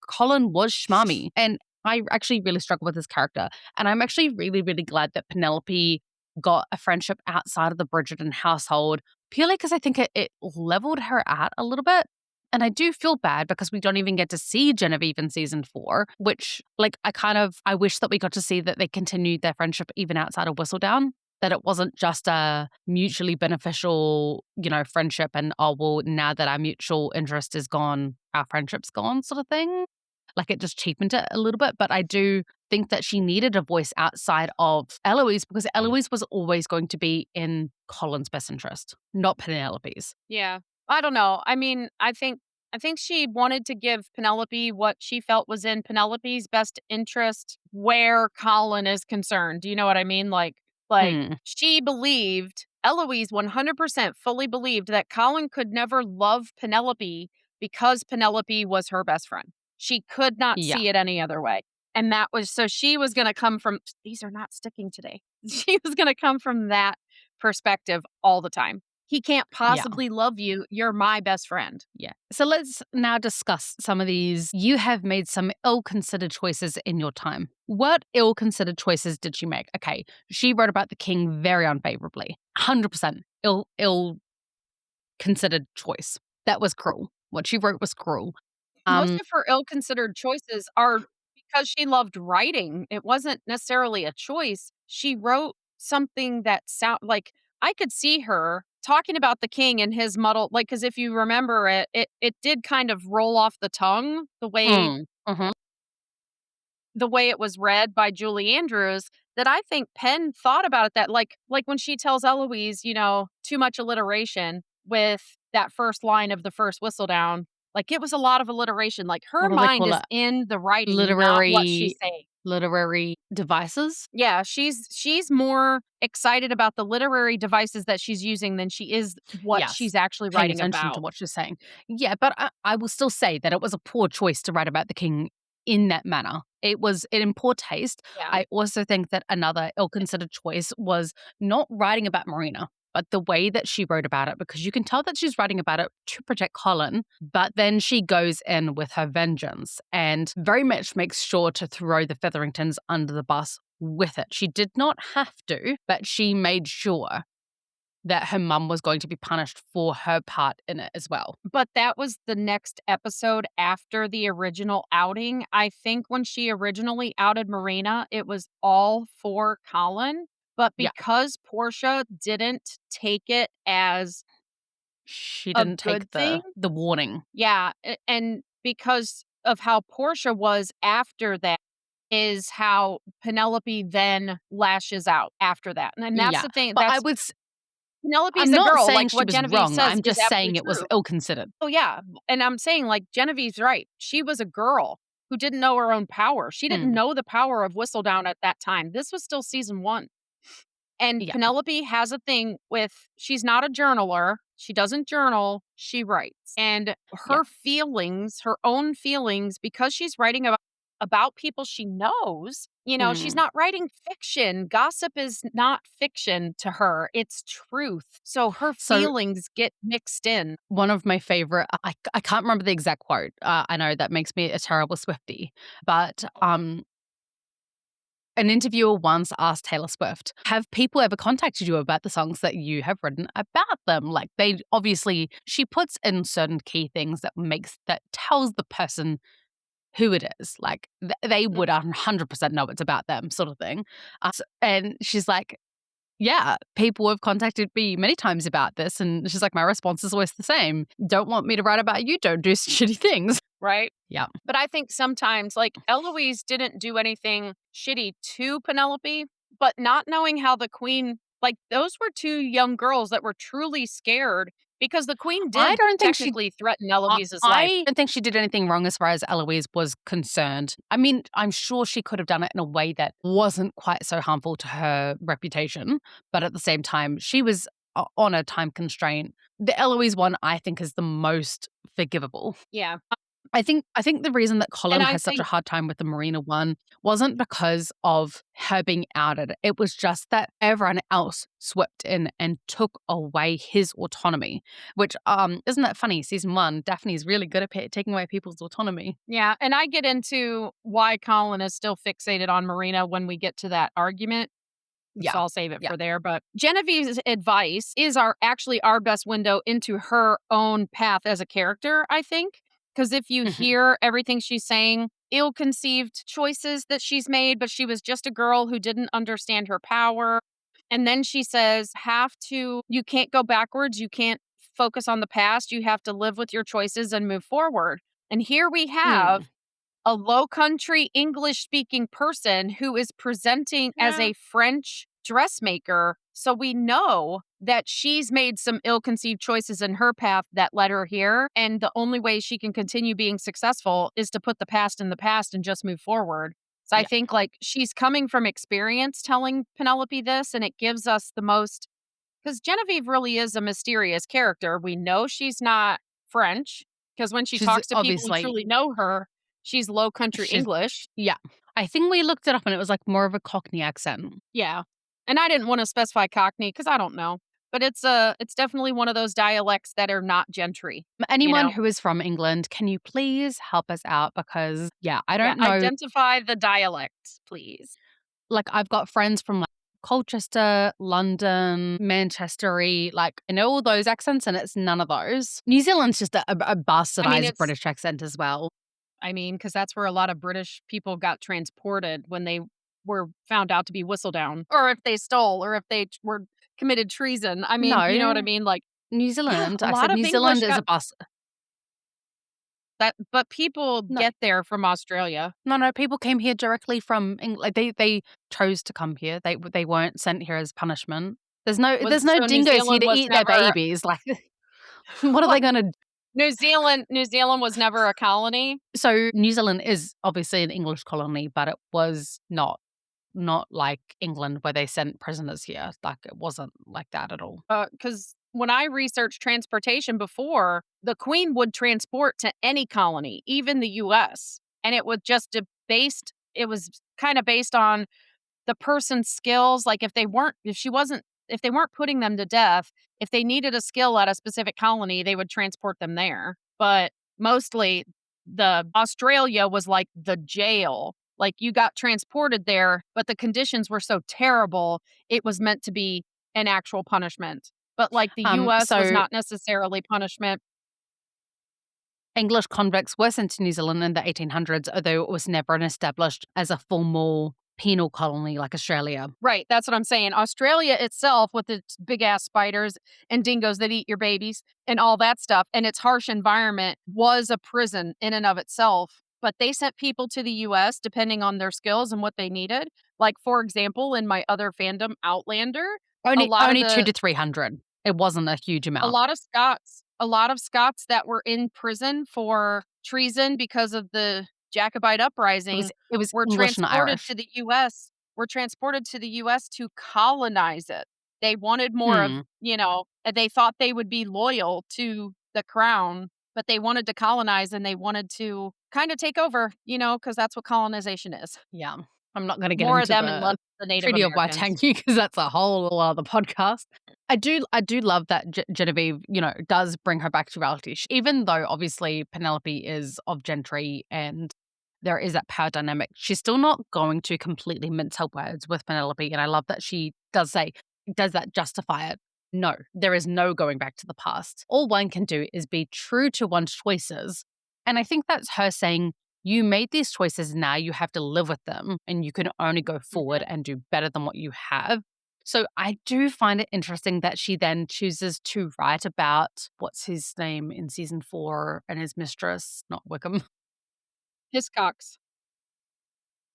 Colin was schmarmy, and I actually really struggle with this character. And I'm actually really, really glad that Penelope got a friendship outside of the Bridgerton household, purely because I think it leveled her out a little bit. And I do feel bad because we don't even get to see Genevieve in season 4, which, like, I wish that we got to see that they continued their friendship even outside of Whistledown, that it wasn't just a mutually beneficial, friendship and, oh, well, now that our mutual interest is gone, our friendship's gone sort of thing. Like, it just cheapened it a little bit. But I do think that she needed a voice outside of Eloise because Eloise was always going to be in Colin's best interest, not Penelope's. Yeah. I don't know. I mean, I think she wanted to give Penelope what she felt was in Penelope's best interest where Colin is concerned. Do you know what I mean? Like she believed, Eloise 100% fully believed that Colin could never love Penelope because Penelope was her best friend. She could not Yeah. see it any other way. And that was, so she was going to come from, these are not sticking today. She was going to come from that perspective all the time. He can't possibly love you. You're my best friend. Yeah. So let's now discuss some of these. You have made some ill-considered choices in your time. What ill-considered choices did she make? Okay, she wrote about the king very unfavorably. 100% ill-considered choice. That was cruel. What she wrote was cruel. Most of her ill-considered choices are because she loved writing. It wasn't necessarily a choice. She wrote something that like I could see her talking about the king and his muddled, like, because if you remember it did kind of roll off the tongue the way it was read by Julie Andrews, that I think Penn thought about it, that like when she tells Eloise, too much alliteration with that first line of the first whistle down, like it was a lot of alliteration. Like her What do they mind call is it? in the writing, not what she's saying. Literary devices? Yeah, she's more excited about the literary devices that she's using than she is what she's actually Paying writing attention about. to what she's saying. Yeah, but I will still say that it was a poor choice to write about the king in that manner. It was in poor taste. Yeah. I also think that another ill-considered choice was not writing about Marina, but the way that she wrote about it, because you can tell that she's writing about it to protect Colin, but then she goes in with her vengeance and very much makes sure to throw the Featheringtons under the bus with it. She did not have to, but she made sure that her mum was going to be punished for her part in it as well. But that was the next episode after the original outing. I think when she originally outed Marina, it was all for Colin. But because Portia didn't take it as she didn't take the warning. Yeah. And because of how Portia was after that, is how Penelope then lashes out after that. And that's the thing. But Penelope's I'm not girl, saying like she what was Genevieve wrong. says. I'm just saying it was ill-considered. Oh, yeah. And I'm saying, like, Genevieve's right. She was a girl who didn't know her own power. She didn't know the power of Whistledown at that time. This was still season 1. And Penelope has a thing with, she's not a journaler. She doesn't journal. She writes. And her feelings, her own feelings, because she's writing about people she knows, she's not writing fiction. Gossip is not fiction to her. It's truth. So her feelings get mixed in. One of my favorite, I can't remember the exact quote. I know that makes me a terrible Swiftie, but an interviewer once asked Taylor Swift, have people ever contacted you about the songs that you have written about them? Like, they obviously, she puts in certain key things that tells the person who it is. Like, they would 100% know it's about them, sort of thing. And she's like, yeah, people have contacted me many times about this. And she's like, my response is always the same. Don't want me to write about you, don't do shitty things. right? Yeah. But I think sometimes, like, Eloise didn't do anything shitty to Penelope, but not knowing how the queen, like, those were two young girls that were truly scared because the queen I did don't think she technically threaten Eloise's life. I don't think she did anything wrong as far as Eloise was concerned. I mean, I'm sure she could have done it in a way that wasn't quite so harmful to her reputation, but at the same time, she was on a time constraint. The Eloise one, I think, is the most forgivable. Yeah. I think the reason that Colin And I has such a think, hard time with the Marina one wasn't because of her being outed. It was just that everyone else swept in and took away his autonomy, which isn't that funny? Season 1, Daphne's really good at taking away people's autonomy. yeah, and I get into why Colin is still fixated on Marina when we get to that argument. Yeah. So I'll save it Yeah. for there. But Genevieve's advice is actually our best window into her own path as a character, I think. Because if you hear everything she's saying, ill-conceived choices that she's made, but she was just a girl who didn't understand her power. And then she says, you can't go backwards. You can't focus on the past. You have to live with your choices and move forward. And here we have a low country English speaking person who is presenting as a French dressmaker. So we know that she's made some ill conceived choices in her path that led her here. And the only way she can continue being successful is to put the past in the past and just move forward. So I think like she's coming from experience telling Penelope this, and it gives us the most, because Genevieve really is a mysterious character. We know she's not French because when she She's talks to people who obviously truly know her, she's low country she's English. yeah. I think we looked it up and it was like more of a Cockney accent. Yeah. And I didn't want to specify Cockney because I don't know. But it's definitely one of those dialects that are not gentry. Anyone know? who is from England, can you please help us out? Because, I Yeah, don't know. identify the dialect, please. Like, I've got friends from like Colchester, London, Manchestery, like, I know all those accents and it's none of those. New Zealand's just a bastardized British accent as well. Because that's where a lot of British people got transported when they were found out to be Whistledown, or if they stole, or if they were committed treason. You know what I No, mean? Like, New Zealand. a I lot said of New English Zealand is a got bastard. that, but people No, get there from Australia. no, people came here directly from England. Like, they chose to come here. They weren't sent here as punishment. There's no So New dingoes here Zealand to was eat their never babies. Like, what are well, they going to? New Zealand was never a colony. So New Zealand is obviously an English colony, but it was not like England where they sent prisoners here. Like, it wasn't like that at all. Because when I researched transportation before, the Queen would transport to any colony, even the U.S., and it was just it was kind of based on the person's skills. Like if they weren't putting them to death, if they needed a skill at a specific colony, they would transport them there. But mostly the Australia was like the jail. Like you got transported there, but the conditions were so terrible, it was meant to be an actual punishment. But like the US was So not necessarily punishment. English convicts were sent to New Zealand in the 1800s, although it was never established as a formal penal colony like Australia. Right, that's what I'm saying. Australia itself, with its big ass spiders and dingoes that eat your babies and all that stuff, and its harsh environment was a prison in and of itself. But they sent people to the US depending on their skills and what they needed. Like, for example, in my other fandom, Outlander, Only 200 to 300. It wasn't a huge amount. a lot of Scots that were in prison for treason because of the Jacobite uprising It was were English and transported Irish. to the US were transported to the US to colonize it. They wanted more of, they thought they would be loyal to the crown, but they wanted to colonize and they wanted to kind of take over, because that's what colonization is. Yeah. I'm not going to get More into of them and less of the Native Treaty of Americans. Waitangi because that's a whole other podcast. I do love that Genevieve, does bring her back to reality. Even though obviously Penelope is of gentry and there is that power dynamic, she's still not going to completely mince her words with Penelope. And I love that she does that justify it? No, there is no going back to the past. All one can do is be true to one's choices. And I think that's her saying, you made these choices, now you have to live with them and you can only go forward and do better than what you have. So I do find it interesting that she then chooses to write about what's his name in season 4 and his mistress, not Wickham. Hiscox.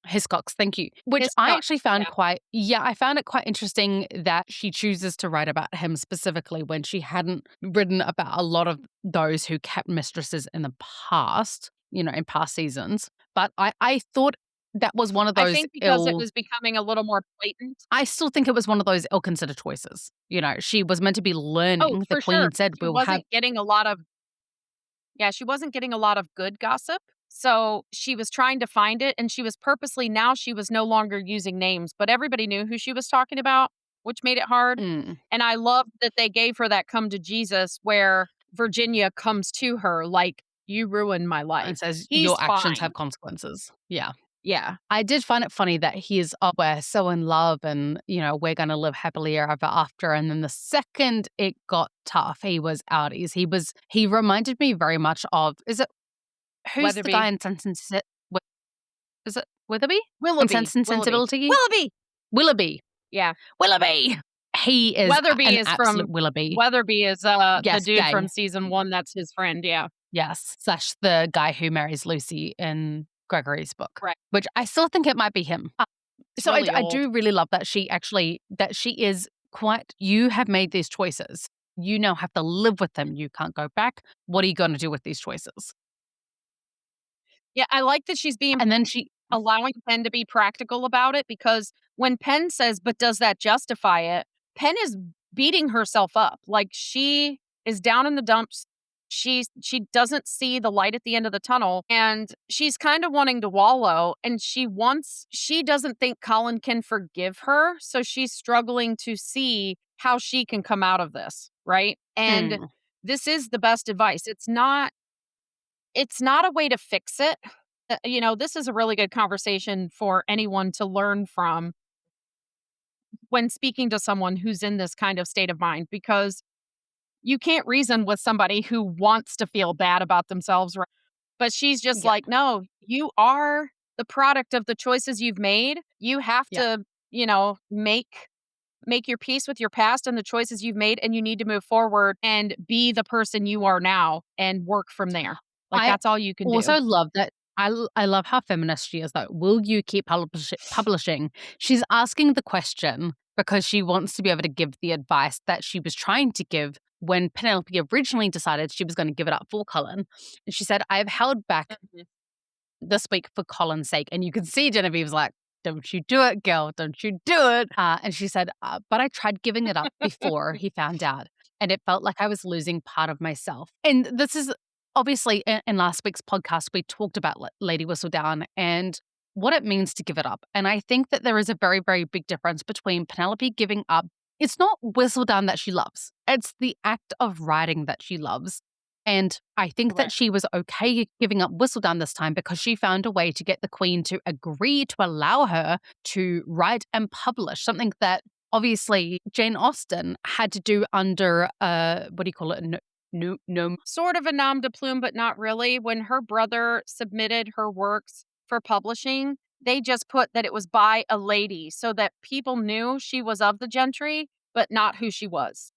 Hiscox, thank you. Which I actually Hiscox, found yeah. I found it quite interesting that she chooses to write about him specifically when she hadn't written about a lot of those who kept mistresses in the past, in past seasons. But I thought that was one of I those think because it was becoming a little more blatant. I still think it was one of those ill-considered choices. She was meant to be Oh, learning. The for sure. queen said, She "We'll have." wasn't getting a lot of Yeah, she wasn't getting a lot of good gossip. So she was trying to find it and she was purposely now she was no longer using names, but everybody knew who she was talking about, which made it hard. Mm, And I loved that they gave her that come to Jesus where Virginia comes to her like, "You ruined my and life." says, He's "Your actions fine. have consequences." Yeah. Yeah. I did find it funny that he is, "Oh, we're so in love and, we're gonna live happily ever after," and then the second it got tough, he was outies. He reminded me very much of who's the guy Weatherby. in Sense and is it Witherby? In Willoughby. Sense and Willoughby. Sensibility? Willoughby! Willoughby. Yeah. Willoughby! He is Weatherby an is absolute Willoughby. the Yes, dude gay. from season 1 that's his friend, yeah. Yes, slash the guy who marries Lucy in Gregory's book, Right. which I still think it might be him. It's So really I old. do really love that she is quite, you have made these choices. You now have to live with them. You can't go back. What are you gonna do with these choices? Yeah, I like that she's being And then she allowing Penn to be practical about it because when Penn says, "But does that justify it?" Penn is beating herself up. Like she is down in the dumps. She doesn't see the light at the end of the tunnel and she's kind of wanting to wallow and she doesn't think Colin can forgive her, so she's struggling to see how she can come out of this, right? And mm, this is the best advice. It's not a way to fix it. This is a really good conversation for anyone to learn from when speaking to someone who's in this kind of state of mind because you can't reason with somebody who wants to feel bad about themselves, right? But she's just yeah, like, "No, you are the product of the choices you've made. You have yeah. to, make your peace with your past and the choices you've made and you need to move forward and be the person you are now and work from there. Like I that's all you can do." also love that I love how feminist she is, though. Will you keep publishing? She's asking the question because she wants to be able to give the advice that she was trying to give when Penelope originally decided she was gonna give it up for Colin. And she said, "I have held back Mhm. this week for Colin's sake." And you can see Genevieve's like, "Don't you do it, girl. Don't you do it." And she said, "But I tried giving it up before he found out. And it felt like I was losing part of myself." And this is obviously in last week's podcast, we talked about Lady Whistledown and what it means to give it up. And I think that there is a very, very big difference between Penelope giving up. It's not Whistledown that she loves, it's the act of writing that she loves. And I think that Correct. she was okay giving up Whistledown this time because she found a way to get the Queen to agree to allow her to write and publish something that obviously Jane Austen had to do under what do you call it? No. Sort of a nom de plume, but not really. When her brother submitted her works for publishing, they just put that it was by a lady so that people knew she was of the gentry, but not who she was.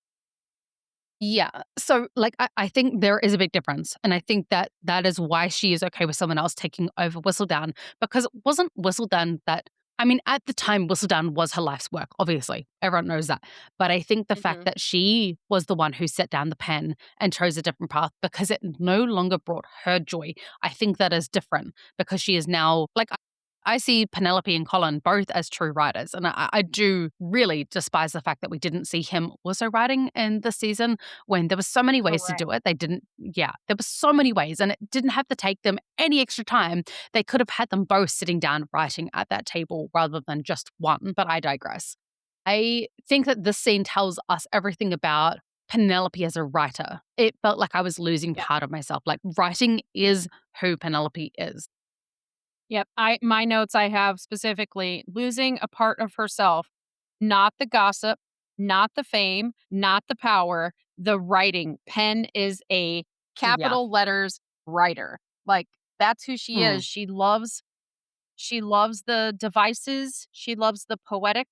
Yeah. So, like, I think there is a big difference. And I think that that is why she is okay with someone else taking over Whistledown because it wasn't Whistledown that, I mean, at the time, Whistledown was her life's work, obviously. Everyone knows that. But I think the fact Mhm. that she was the one who set down the pen and chose a different path because it no longer brought her joy, I think that is different because she is now, like, I see Penelope and Colin both as true writers. And I do really despise the fact that we didn't see him also writing in this season when there was so many ways to Correct. do it. They didn't, yeah, there were so many ways and it didn't have to take them any extra time. They could have had them both sitting down writing at that table rather than just one, but I digress. I think that this scene tells us everything about Penelope as a writer. It felt like I was losing Yep. part of myself. Like writing is who Penelope is. Yep. My notes I have specifically losing a part of herself, not the gossip, not the fame, not the power, the writing. Penn is a Yeah. capital letters writer. Like that's who she Mm. is. She loves the devices. She loves the poetic.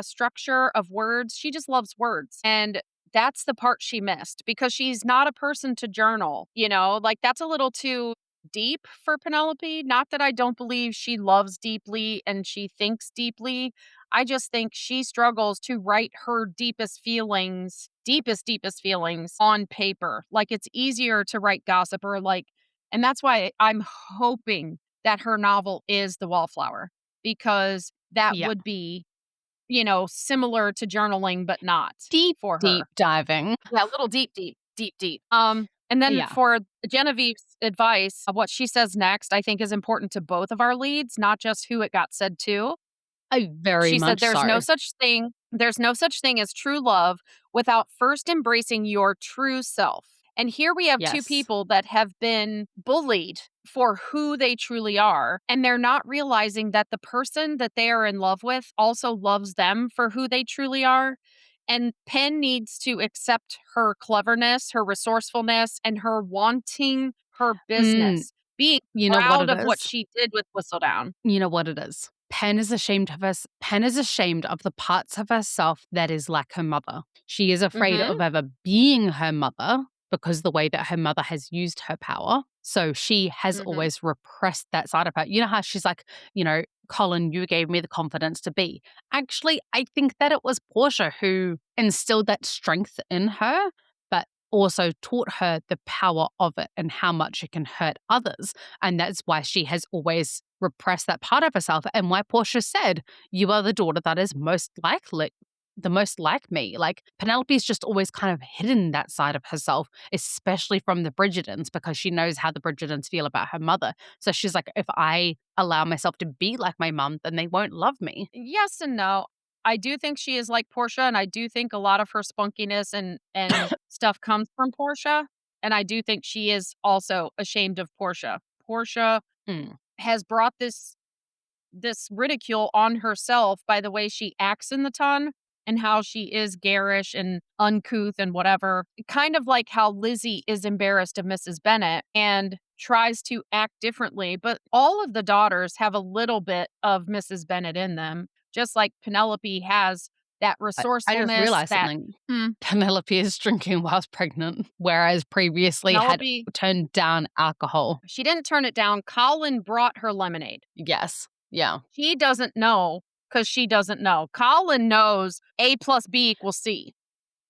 structure of words. She just loves words. And that's the part she missed because she's not a person to journal, like that's a little too deep for Penelope. Not that I don't believe she loves deeply and she thinks deeply. I just think she struggles to write her deepest feelings on paper. Like it's easier to write gossip or and that's why I'm hoping that her novel is The Wallflower because that Yeah. would be similar to journaling, but not Deep, for deep her. diving. Yeah, a little deep, deep, deep, deep. And then Yeah. for Genevieve's advice of what she says next, I think is important to both of our leads, not just who it got said to. I very She said, much so. there's no such thing as true love without first embracing your true self. And here we have two Yes. people that have been bullied for who they truly are. And they're not realizing that the person that they are in love with also loves them for who they truly are. And Penn needs to accept her cleverness, her resourcefulness, and her wanting her Mm, business, being you know what proud it of what is? she did with Whistledown. You know what it is? Pen is ashamed of us. Pen is ashamed of the parts of herself that is like her mother. She is afraid Mm-hmm. of ever being her mother because the way that her mother has used her power. So she has Mm-hmm. always repressed that side of her. You know how she's like, Colin, you gave me the confidence to be. Actually, I think that it was Portia who instilled that strength in her, but also taught her the power of it and how much it can hurt others. And that's why she has always repressed that part of herself and why Portia said, "You are the daughter that is the most like me." Like Penelope's just always kind of hidden that side of herself, especially from the Bridgertons, because she knows how the Bridgertons feel about her mother. So she's like, if I allow myself to be like my mum, then they won't love me. Yes and no. I do think she is like Portia, and I do think a lot of her spunkiness and stuff comes from Portia. And I do think she is also ashamed of Portia. Portia Mm. has brought this ridicule on herself by the way she acts in the ton and how she is garish and uncouth and whatever. Kind of like how Lizzie is embarrassed of Mrs. Bennet and tries to act differently. But all of the daughters have a little bit of Mrs. Bennet in them, just like Penelope has that I just resourcefulness, realized that something. Penelope is drinking whilst pregnant, whereas previously had Penelope, turned down alcohol. she didn't turn it down. Colin brought her lemonade. Yes. Yeah. She doesn't know because she doesn't know. Colin knows A plus B equals C.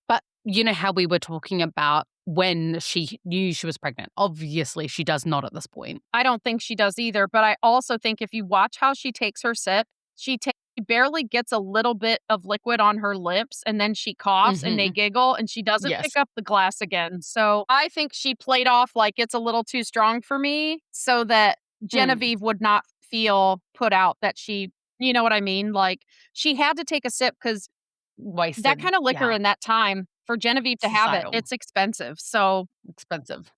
But you know how we were talking about when she knew she was pregnant? Obviously, she does not at this point. I don't think she does either, but I also think if you watch how she takes her sip, she barely gets a little bit of liquid on her lips and then she coughs and they Mhm. giggle and she doesn't pick Yes. up the glass again. So I think she played off like it's a little too strong for me so that Mm. Genevieve would not feel put out that you know what I mean? Like she had to take a sip because that Wasted. kind of liquor Yeah. in that time for Genevieve to have it, Societal. it's expensive. So Expensive.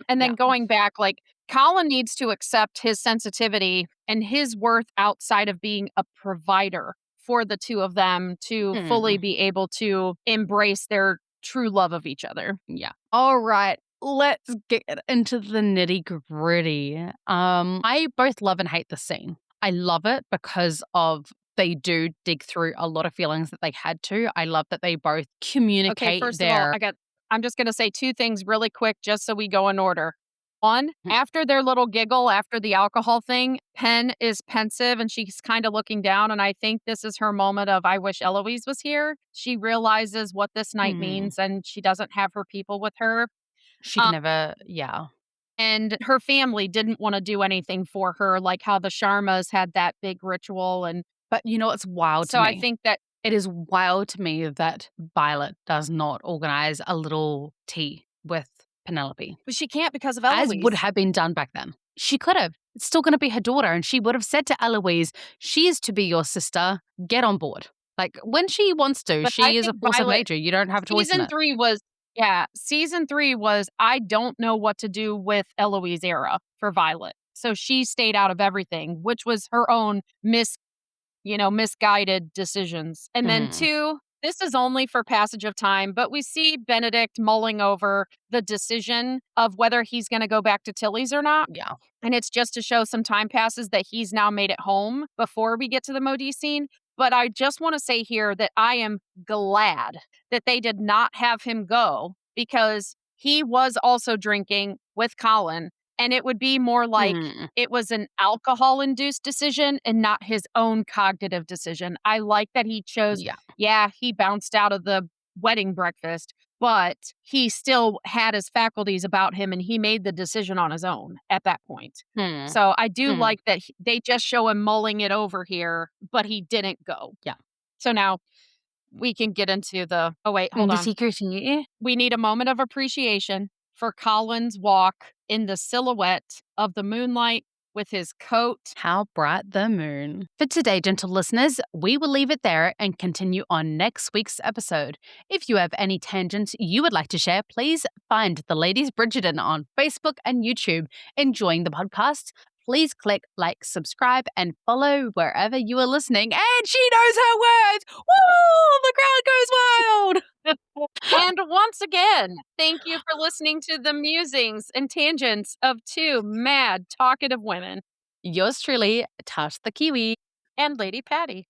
and then Yeah. going back, like Colin needs to accept his sensitivity and his worth outside of being a provider for the two of them to fully Mm. be able to embrace their true love of each other. Yeah. All right. Let's get into the nitty gritty. I both love and hate the scene. I love it because of they do dig through a lot of feelings that they had to. I love that they both Okay, communicate first of all, their I'm just going to say two things really quick just so we go in order. One, mm, after their little giggle after the alcohol thing, Pen is pensive and she's kind of looking down. And I think this is her moment of, I wish Eloise was here. She realizes what this night mm, means and she doesn't have her people with her. she can Um, never, yeah. and her family didn't want to do anything for her, like how the Sharmas had that big ritual. And But you know what's wild to so I me? think that It is wild to me that Violet does not organize a little tea with Penelope, but she can't because of as would Eloise. have been done back then. She could have. It's still going to be her daughter, and she would have said to Eloise, "She is to be your sister. Get on board." Like when she wants to, But I she is a think force of Violet nature. You don't have a choice in season it. 3 was yeah, season 3 was I don't know what to do with Eloise era for Violet. So she stayed out of everything, which was her own misguided decisions. And then Mm, 2, this is only for passage of time, but we see Benedict mulling over the decision of whether he's going to go back to Tilly's or not. yeah. And it's just to show some time passes that he's now made it home before we get to the Modiste scene. But I just want to say here that I am glad that they did not have him go because he was also drinking with Colin. And it would be more like it was an alcohol induced decision and not his own cognitive decision. I like that he chose, he bounced out of the wedding breakfast, but he still had his faculties about him and he made the decision on his own at that point. So I do like that they just show him mulling it over here, but he didn't go. Yeah. So now we can get into the, oh wait, hold on. Secret We need a moment of appreciation for Colin's walk in the silhouette of the moonlight with his coat. How bright the moon. For today, gentle listeners, we will leave it there and continue on next week's episode. If you have any tangents you would like to share, please find the Ladies Bridgerton on Facebook and YouTube. Enjoying the podcast? Please click like, subscribe, and follow wherever you are listening. And she knows her words! Woo! The crowd goes wild! And once again, thank you for listening to the musings and tangents of two mad, talkative women. Yours truly, Tash the Kiwi. And Lady Patty.